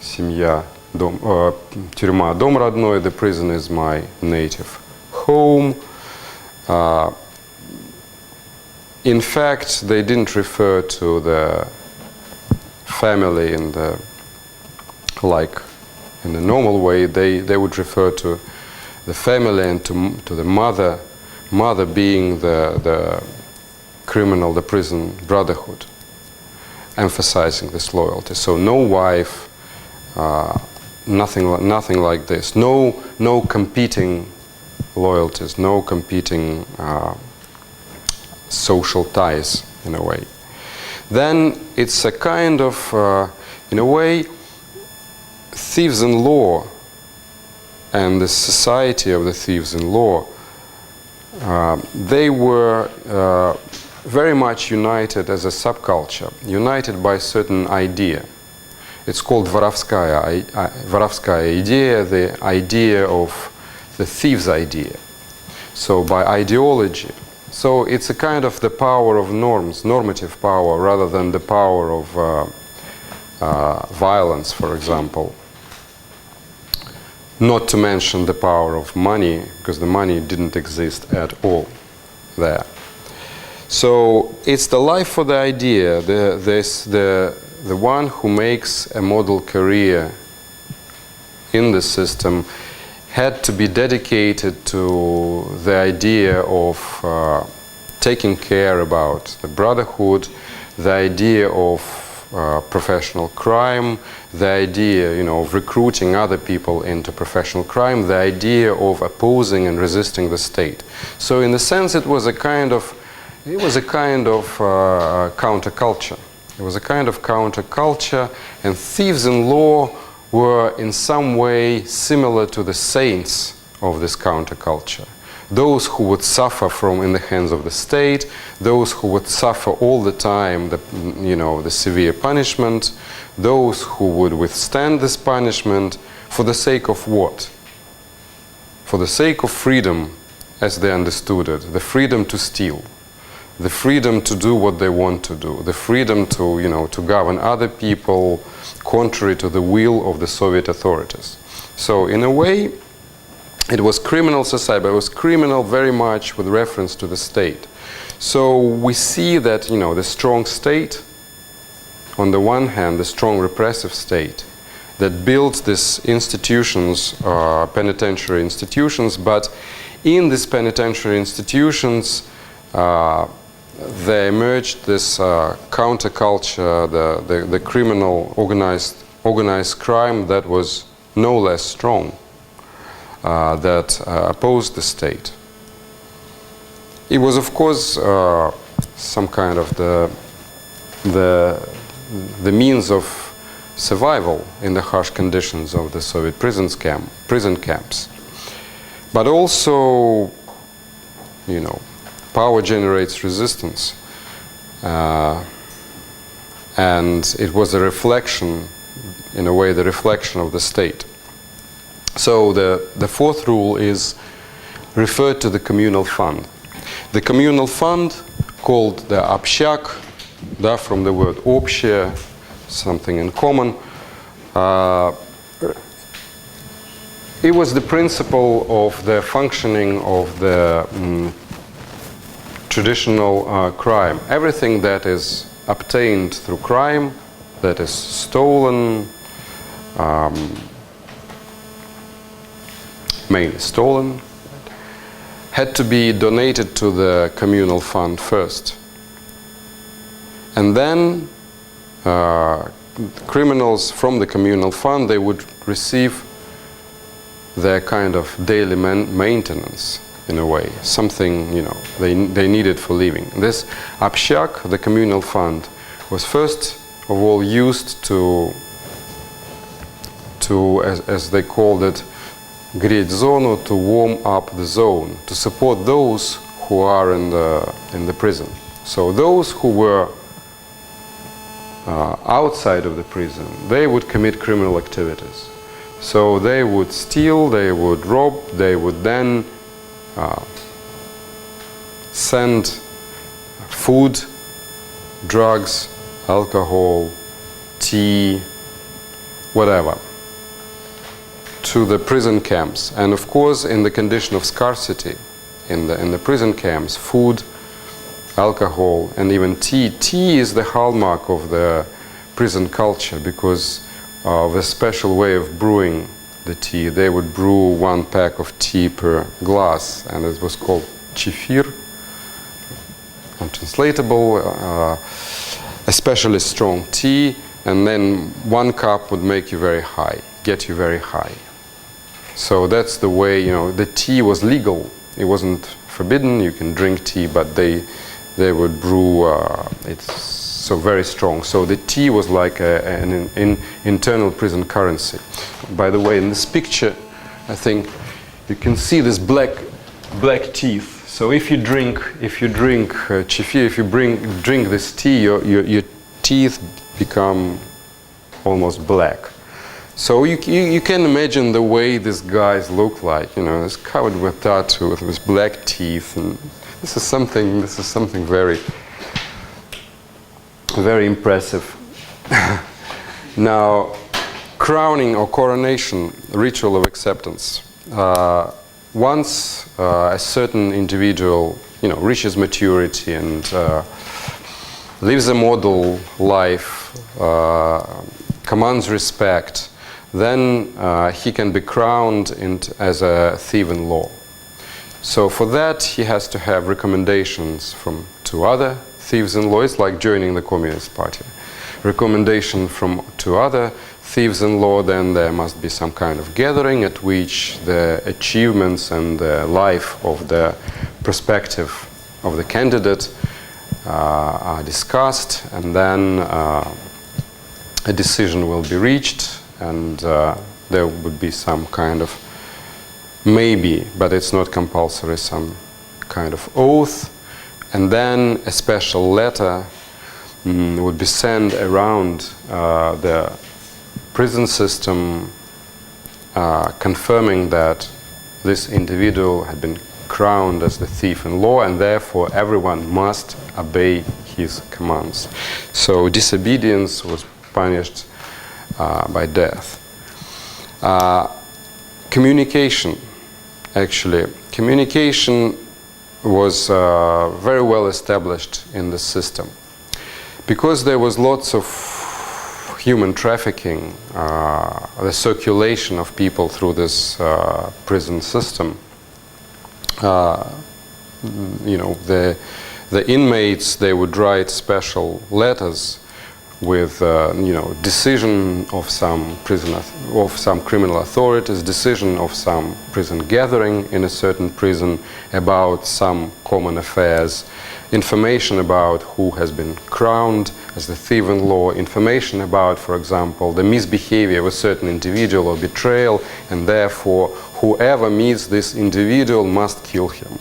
семья, тюрьма дом родной, the prison is my native home. In fact, they didn't refer to the family in the normal way. They would refer to the family and to the mother being the criminal, the prison brotherhood, emphasizing this loyalty. So no wife, nothing like this. No competing loyalties, no competing social ties, in a way. Then it's a kind of, in a way, thieves in law and the society of the thieves in law, they were very much united as a subculture, united by a certain idea. It's called воровская idea, the idea of the thief's idea. So by ideology. So it's a kind of the power of norms, normative power, rather than the power of violence, for example. Not to mention the power of money, because the money didn't exist at all there. So it's the life for the idea, the one who makes a model career in the system had to be dedicated to the idea of taking care about the brotherhood, the idea of professional crime, the idea, of recruiting other people into professional crime, the idea of opposing and resisting the state. So in a sense, it was a kind of counterculture. It was a kind of counterculture, and thieves in law were in some way similar to the saints of this counterculture. Those who would suffer from in the hands of the state, those who would suffer all the time the severe punishment, those who would withstand this punishment for the sake of what? For the sake of freedom, as they understood it, the freedom to steal, the freedom to do what they want to do, the freedom to govern other people contrary to the will of the Soviet authorities. So in a way, it was criminal society, but it was criminal very much with reference to the state. So we see that, the strong state, on the one hand, the strong repressive state, that built these institutions, penitentiary institutions, but in these penitentiary institutions, there emerged this counterculture, the criminal organized crime that was no less strong, that opposed the state. It was, of course, some kind of the means of survival in the harsh conditions of the Soviet prison camps. But also, power generates resistance, and it was a reflection, in a way, the reflection of the state. So the fourth rule is referred to the communal fund. The communal fund, called the общак, from the word общее, something in common, it was the principle of the functioning of the traditional crime. Everything that is obtained through crime, that is stolen, mainly stolen, had to be donated to the communal fund first. And then criminals from the communal fund, they would receive their kind of daily maintenance, in a way, something they needed for living. This общак, the communal fund, was first of all used to as they called it, греть зону, to warm up the zone, to support those who are in the prison. So those who were outside of the prison, they would commit criminal activities. So they would steal, they would rob, they would then send food, drugs, alcohol, tea, whatever, to the prison camps. And of course, in the condition of scarcity, in the prison camps, food, alcohol, and even tea. Tea is the hallmark of the prison culture because of a special way of brewing the tea. They would brew 1 pack of tea per glass, and it was called chifir, untranslatable, especially strong tea, and then 1 cup would make you very high, get you very high. So that's the way, the tea was legal. It wasn't forbidden, you can drink tea, but they would brew, it's so very strong. So the tea was like an internal prison currency. By the way, in this picture, I think you can see this black teeth. So if you drink chifir, if you drink this tea, your teeth become almost black. So you can imagine the way these guys look like. It's covered with tattoos, with black teeth, and this is something very, very impressive. Now, crowning or coronation, ritual of acceptance. Once a certain individual, reaches maturity and lives a model life, commands respect, then he can be crowned as a thief in law. So for that, he has to have recommendations from 2 other thieves in law. It's like joining the Communist Party. recommendation to other thieves-in-law, then there must be some kind of gathering at which the achievements and the life of the prospective of the candidate are discussed, and then a decision will be reached, and there would be some kind of, maybe, but it's not compulsory, some kind of oath, and then a special letter would be sent around the prison system confirming that this individual had been crowned as the thief-in-law, and therefore everyone must obey his commands. So disobedience was punished by death. Communication, actually. Communication was very well established in the system. Because there was lots of human trafficking, the circulation of people through this prison system, you know, the inmates, they would write special letters with you know, decision of some criminal authorities, decision of some prison gathering in a certain prison about some common affairs, information about who has been crowned as the thief-in-law, information about, for example, the misbehavior of a certain individual or betrayal, and therefore whoever meets this individual must kill him.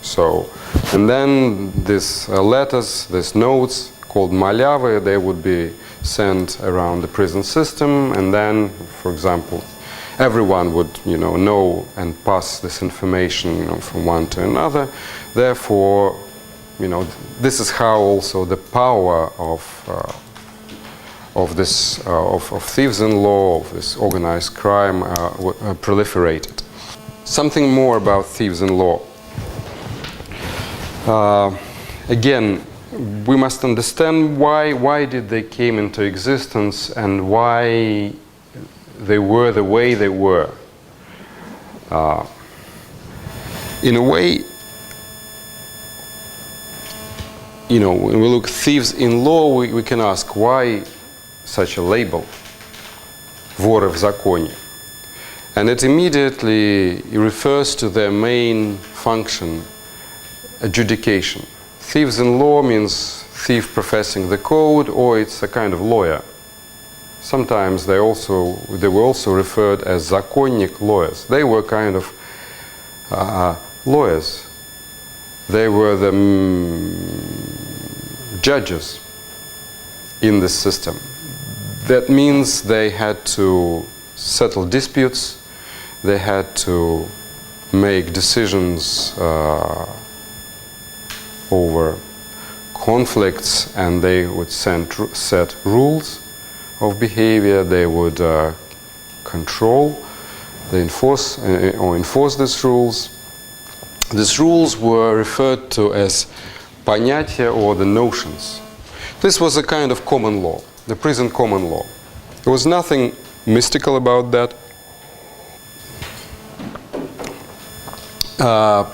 So, and then these letters, these notes called malyavы, they would be sent around the prison system, and then, for example, everyone would, you know and pass this information, you know, from one to another. Therefore, you know, this is how also the power of thieves-in-law, of this organized crime, proliferated. Something more about thieves-in-law. Again, we must understand why did they came into existence and why they were the way they were. In a way, you know, when we look thieves-in-law, we can ask why such a label, воры в законе. And it immediately refers to their main function, adjudication. Thieves-in-law means thief professing the code, or it's a kind of lawyer. Sometimes they were also referred as законник, lawyers. They were kind of lawyers. They were the judges in the system. That means they had to settle disputes, they had to make decisions over conflicts, and they would set rules of behavior, they would control, they enforce these rules. These rules were referred to as понятия, or the notions. This was a kind of common law, the prison common law. There was nothing mystical about that.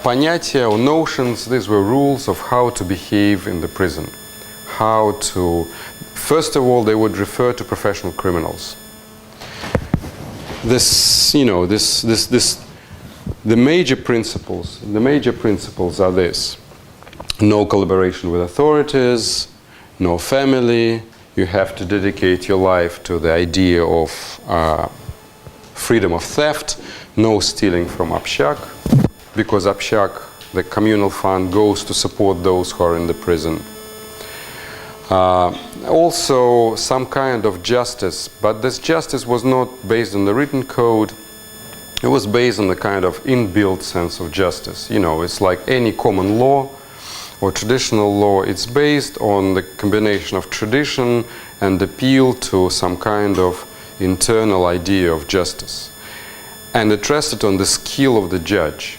Понятия or notions, these were rules of how to behave in the prison. How to, first of all, they would refer to professional criminals. This, you know, the major principles are this: no collaboration with authorities, no family, you have to dedicate your life to the idea of freedom of theft, no stealing from общак, because общак, the communal fund, goes to support those who are in the prison. Also some kind of justice, but this justice was not based on the written code. It was based on the kind of inbuilt sense of justice. You know, it's like any common law or traditional law. It's based on the combination of tradition and appeal to some kind of internal idea of justice. And it rested on the skill of the judge,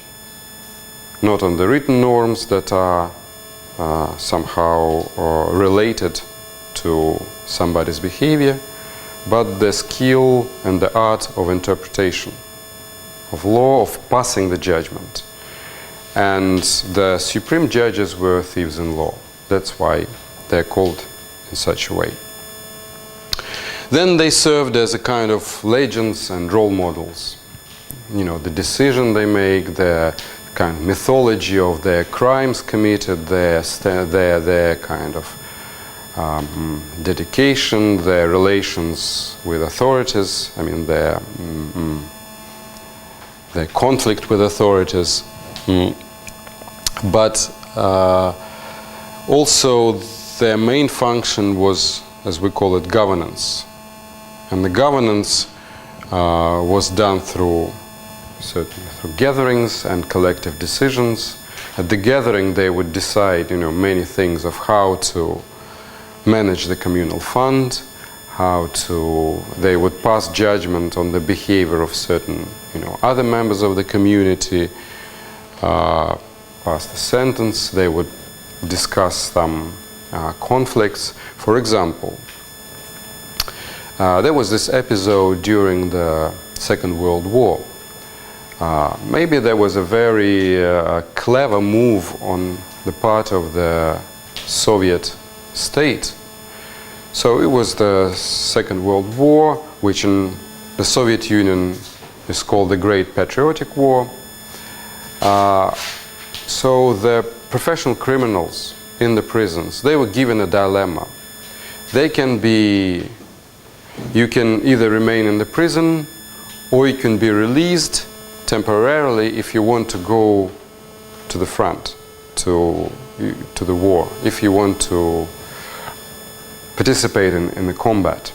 not on the written norms that are somehow related to somebody's behavior, but the skill and the art of interpretation of law, of passing the judgment. And the supreme judges were thieves-in-law. That's why they're called in such a way. Then they served as a kind of legends and role models. You know, the decision they make, the kind of mythology of their crimes committed, their kind of dedication, their relations with authorities, I mean their conflict with authorities. But also their main function was, as we call it, governance. And the governance was done through gatherings and collective decisions. At the gathering they would decide, you know, many things of how to manage the communal fund, they would pass judgment on the behavior of certain, you know, other members of the community, pass the sentence, they would discuss some conflicts. For example, there was this episode during the Second World War. Maybe there was a very clever move on the part of the Soviet state. So it was the Second World War, which in the Soviet Union is called the Great Patriotic War. So the professional criminals in the prisons, they were given a dilemma. You can either remain in the prison or you can be released temporarily if you want to go to the front, to the war, if you want to participate in the combat.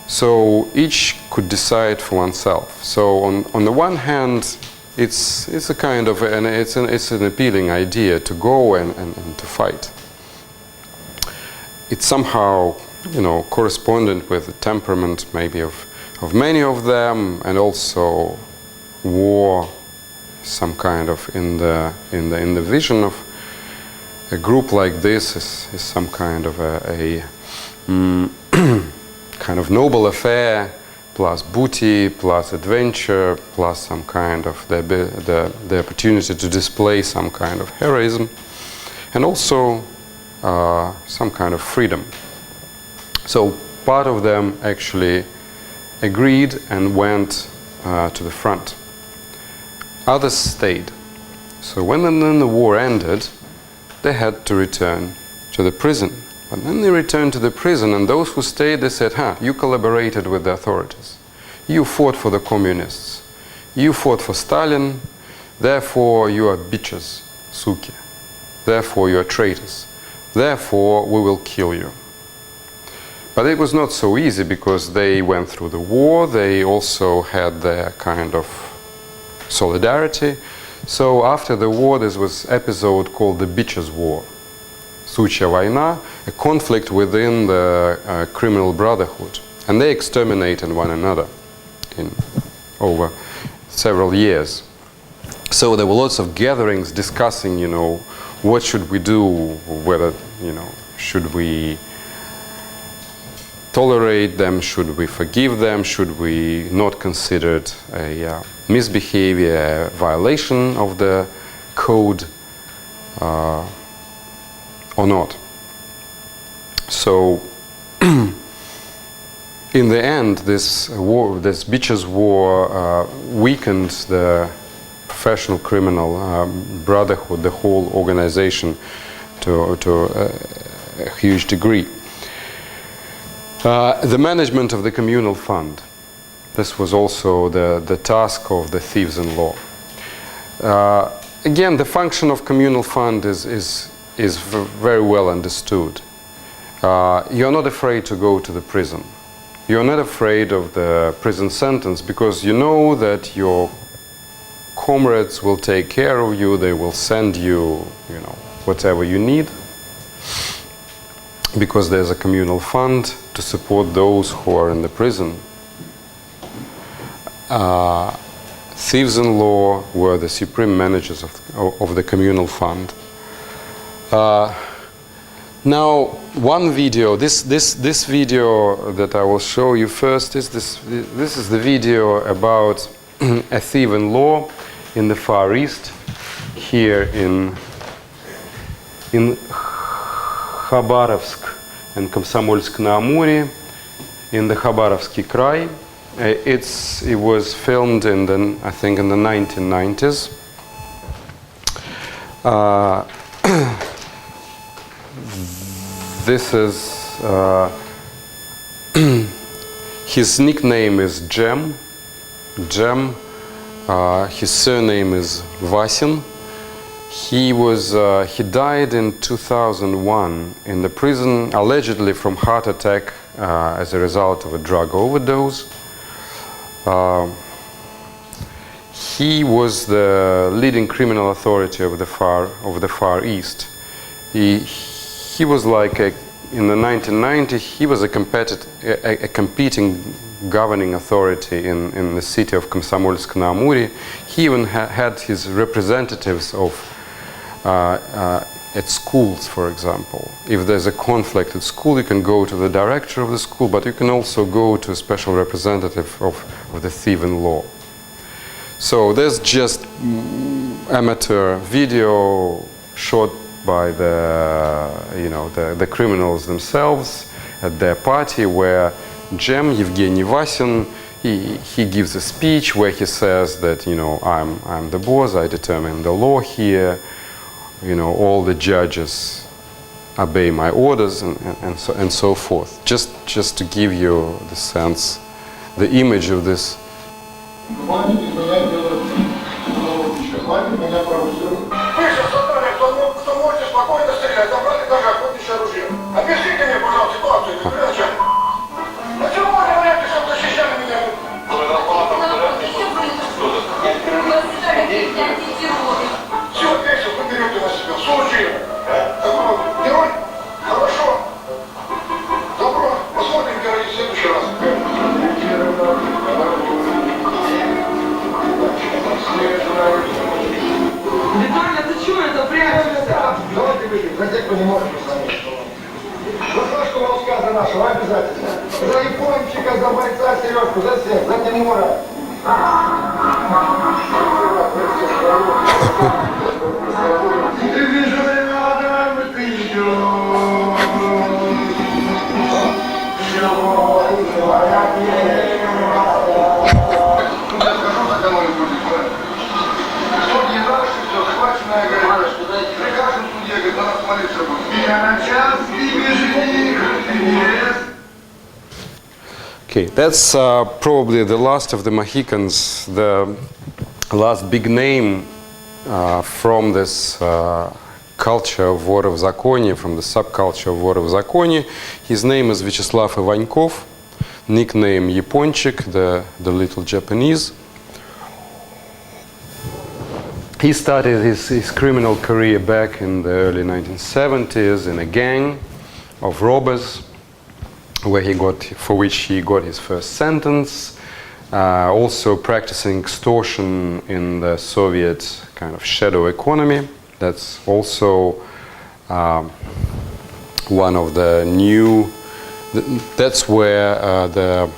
So each could decide for oneself. So on the one hand, it's a kind of it's an appealing idea to go and to fight. It's somehow, you know, correspondent with the temperament maybe of many of them, and also war, some kind of in the vision of a group like this is some kind of a kind of noble affair, plus booty, plus adventure, plus some kind of the opportunity to display some kind of heroism, and also some kind of freedom. So part of them actually agreed and went to the front. Others stayed. So when then the war ended, they had to return to the prison. But then they returned to the prison, and those who stayed, they said, you collaborated with the authorities. You fought for the communists. You fought for Stalin. Therefore, you are bitches, suki. Therefore, you are traitors. Therefore, we will kill you. But it was not so easy, because they went through the war. They also had their kind of solidarity. So after the war, there was an episode called the Bitches' War, Сучья война, a conflict within the criminal brotherhood. And they exterminated one another over several years. So there were lots of gatherings discussing, you know, what should we do, whether, you know, should we tolerate them, should we forgive them, should we not consider it a misbehavior, a violation of the code or not. So in the end, this war, this Bitches' War, weakened the professional criminal brotherhood, the whole organization, to a huge degree. The management of the communal fund. This was also the task of the thieves-in-law. Again, the function of communal fund is very well understood. You're not afraid to go to the prison. You're not afraid of the prison sentence, because you know that your comrades will take care of you. They will send you, you know, whatever you need, because there's a communal fund to support those who are in the prison. Thieves-in-law were the supreme managers of the communal fund. Now, one video, this video that I will show you first is this is the video about a thief-in-law in the Far East, here in Khabarovsk and Komsomolsk-на-Амуре. in the Khabarovsky Krai. It was filmed in the, I think, in the 1990s. This is his nickname is Jem. His surname is Vasin. He died in 2001 in the prison, allegedly from heart attack as a result of a drug overdose. He was the leading criminal authority of the Far East. He was like in the 1990s. He was a competing governing authority in the city of Komsomolsk-na-Amur. He even had his representatives at schools, for example. If there's a conflict at school, you can go to the director of the school, but you can also go to a special representative of the thief-in-law. So there's just amateur video shot by the criminals themselves at their party, where Jem, Yevgeny Vasin, he gives a speech where he says that, I'm the boss, I determine the law here, all the judges obey my orders, and so forth. Just to give you the sense, the image of this. Не можешь посмотреть. Заслышку рассказа нашего обязательно. За япончика, за бойца, Сережку, за всех, за Тимура. Ты вижу, рядом ты идешь. Я скажу, за кого будет правильно. Судьи наши, все схваченное, говорят, прикажем судье, говорит, на нас молиться будет. Okay, that's probably the last of the Mohicans, the last big name from this culture of Вор в законе, from the subculture of Вор в законе. His name is Vyacheslav Ivankov, nickname Yaponchik, the little Japanese. He started his criminal career back in the early 1970s in a gang of robbers, for which he got his first sentence. Also practicing extortion in the Soviet kind of shadow economy. That's also one of the new. That's where the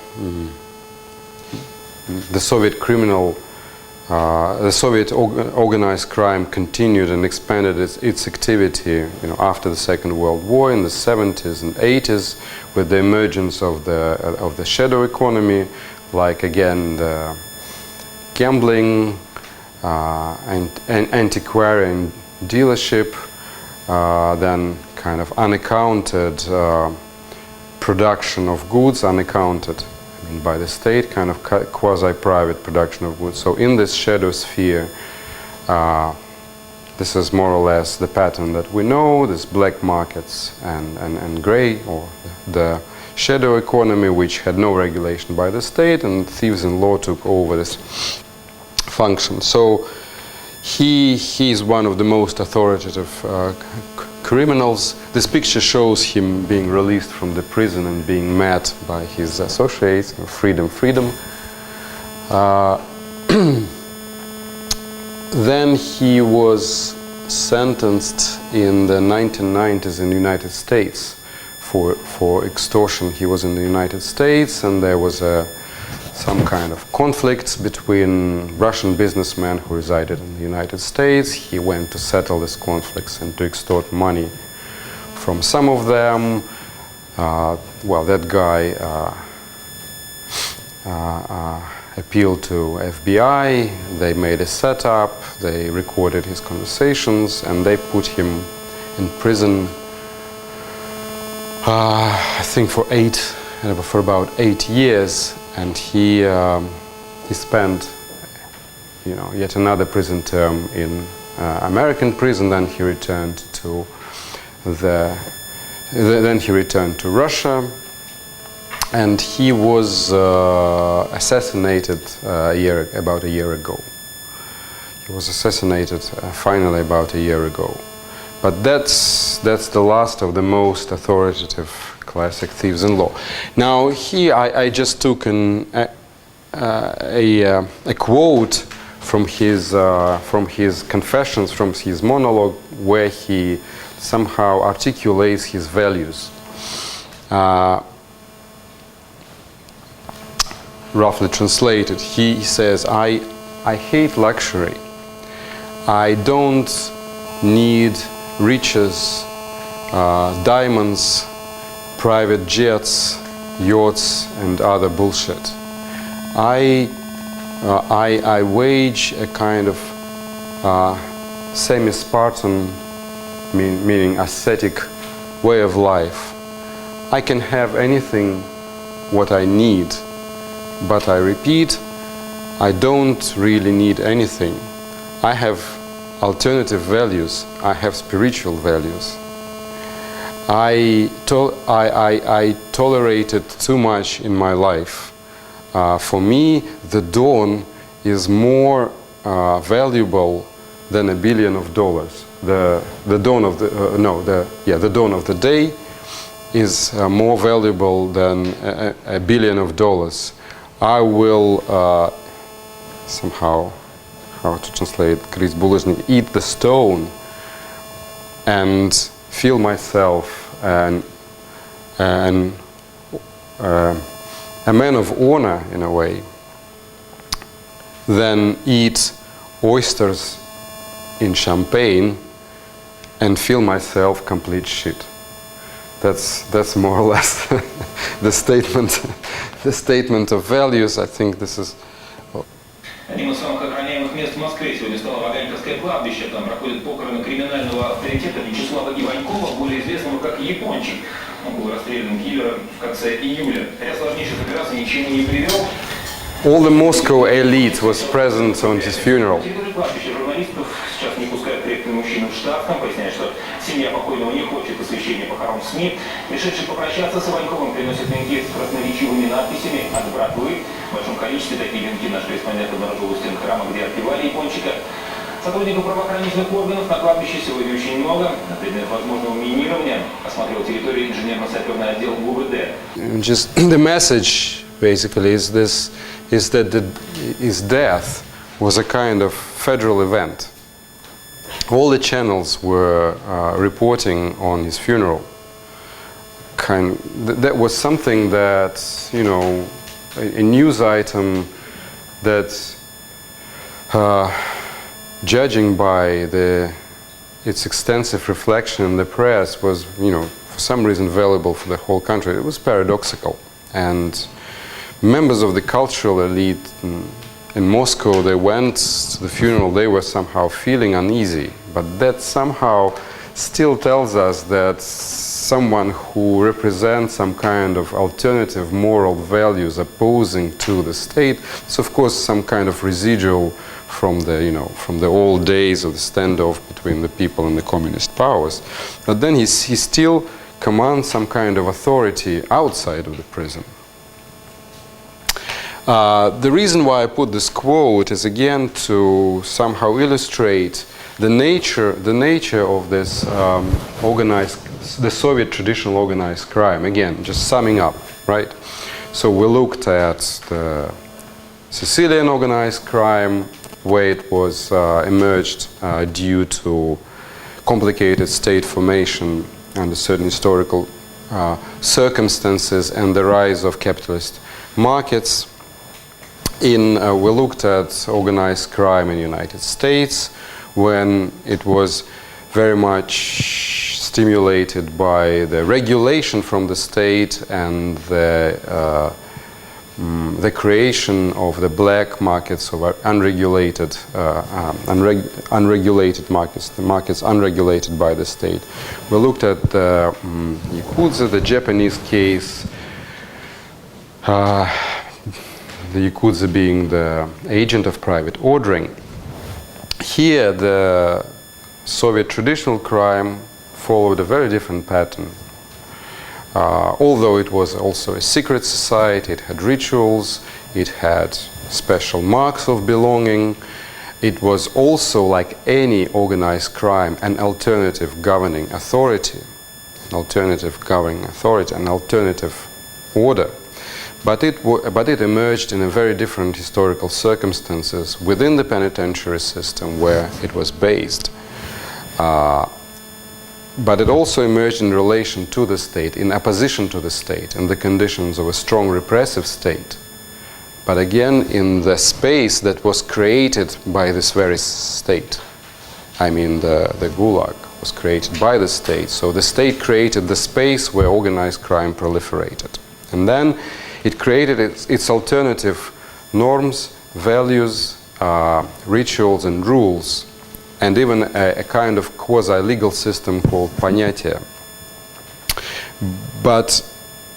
Soviet criminal. The Soviet organized crime continued and expanded its activity, after the Second World War in the 70s and 80s, with the emergence of the shadow economy, like again the gambling and antiquarian dealership, then kind of unaccounted production of goods, unaccounted by the state, kind of quasi-private production of goods. So in this shadow sphere, this is more or less the pattern that we know, this black markets and gray, or the shadow economy, which had no regulation by the state, and thieves-in-law took over this function. So he is one of the most authoritative criminals. This picture shows him being released from the prison and being met by his associates. Freedom, freedom. Then he was sentenced in the 1990s in the United States for extortion. He was in the United States, and there was some kind of conflicts between Russian businessmen who resided in the United States. He went to settle these conflicts and to extort money from some of them. Well, that guy appealed to FBI. They made a setup, they recorded his conversations, and they put him in prison, I think for about 8 years, and he spent, yet another prison term in American prison. Then he returned to Russia, and he was assassinated about a year ago. He was assassinated finally about a year ago. But that's the last of the most authoritative classic thieves in law. Now here I just took a quote from his confessions, from his monologue, where he somehow articulates his values. Roughly translated, he says, I hate luxury. I don't need riches, diamonds, private jets, yachts, and other bullshit. I wage a kind of semi-Spartan, meaning ascetic way of life. I can have anything what I need, but I repeat, I don't really need anything. I have alternative values. I have spiritual values. I tolerated too much in my life. For me, the dawn is more valuable than $1 billion. The dawn of the dawn of the day is more valuable than $1 billion. I will somehow, how to translate, Chris Buleznik, eat the stone and feel myself a man of honor in a way, than eat oysters in Champagne and feel myself complete shit. That's more or less the statement of values. I think this is. Одним из самых охраняемых мест в Москве сегодня стало Ваганьковское кладбище. Там проходит похороны криминального авторитета Вячеслава Иванькова, более известного как Япончик. Он был расстрелян киллером в конце июля. Ряд сложнейших операций ни к чему не привел. All the Moscow elite was present on his funeral. Журналистов сейчас не пускают крепким мужчинам в штатском, поясняют, что семья покойного не хочет освещения похорон в СМИ. Пришедшие попрощаться с Иваньковым приносят венки с красноречивыми надписями от братвы. В большом количестве такие венки наш корреспондент обнаружил у стен храма, где отпевали Япончика. Сотрудников правоохранительных органов на кладбище сегодня очень много. На предмет возможного минирования осмотрел территорию инженерно-саперный отдел ГУВД. Just the message basically is that his death was a kind of federal event. All the channels were reporting on his funeral. That was something that, a news item that, judging by its extensive reflection in the press, was, for some reason valuable for the whole country. It was paradoxical. And members of the cultural elite in Moscow, they went to the funeral, they were somehow feeling uneasy. But that somehow still tells us that someone who represents some kind of alternative moral values opposing to the state, it's of course some kind of residual from the old days of the standoff between the people and the communist powers. But then he still commands some kind of authority outside of the prison. The reason why I put this quote is again to somehow illustrate the nature of this the Soviet traditional organized crime. Again, just summing up, right? So we looked at the Sicilian organized crime, where it was emerged due to complicated state formation under certain historical circumstances and the rise of capitalist markets. We looked at organized crime in the United States, when it was very much stimulated by the regulation from the state and the the creation of the black markets, of unregulated markets, the markets unregulated by the state. We looked at the Yakuza, the Japanese case, the Yakuza being the agent of private ordering. Here, the Soviet traditional crime followed a very different pattern. Although it was also a secret society, it had rituals, it had special marks of belonging, it was also, like any organized crime, an alternative governing authority, an alternative order. But it emerged in a very different historical circumstances within the penitentiary system where it was based. But it also emerged in relation to the state, in opposition to the state, in the conditions of a strong repressive state. But again, in the space that was created by this very state. I mean, the Gulag was created by the state. So the state created the space where organized crime proliferated. And then it created its alternative norms, values, rituals and rules, and even a kind of quasi-legal system called понятия. But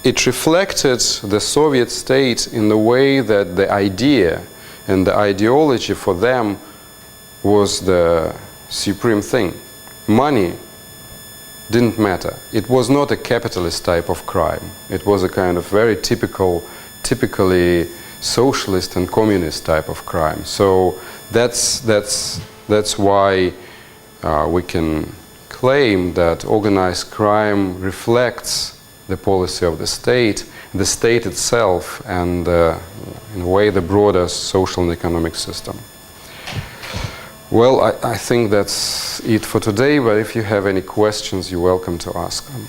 it reflected the Soviet state in the way that the idea and the ideology for them was the supreme thing. Money didn't matter. It was not a capitalist type of crime. It was a kind of very typically socialist and communist type of crime. So that's why we can claim that organized crime reflects the policy of the state itself, and in a way the broader social and economic system. Well, I think that's it for today, but if you have any questions, you're welcome to ask them.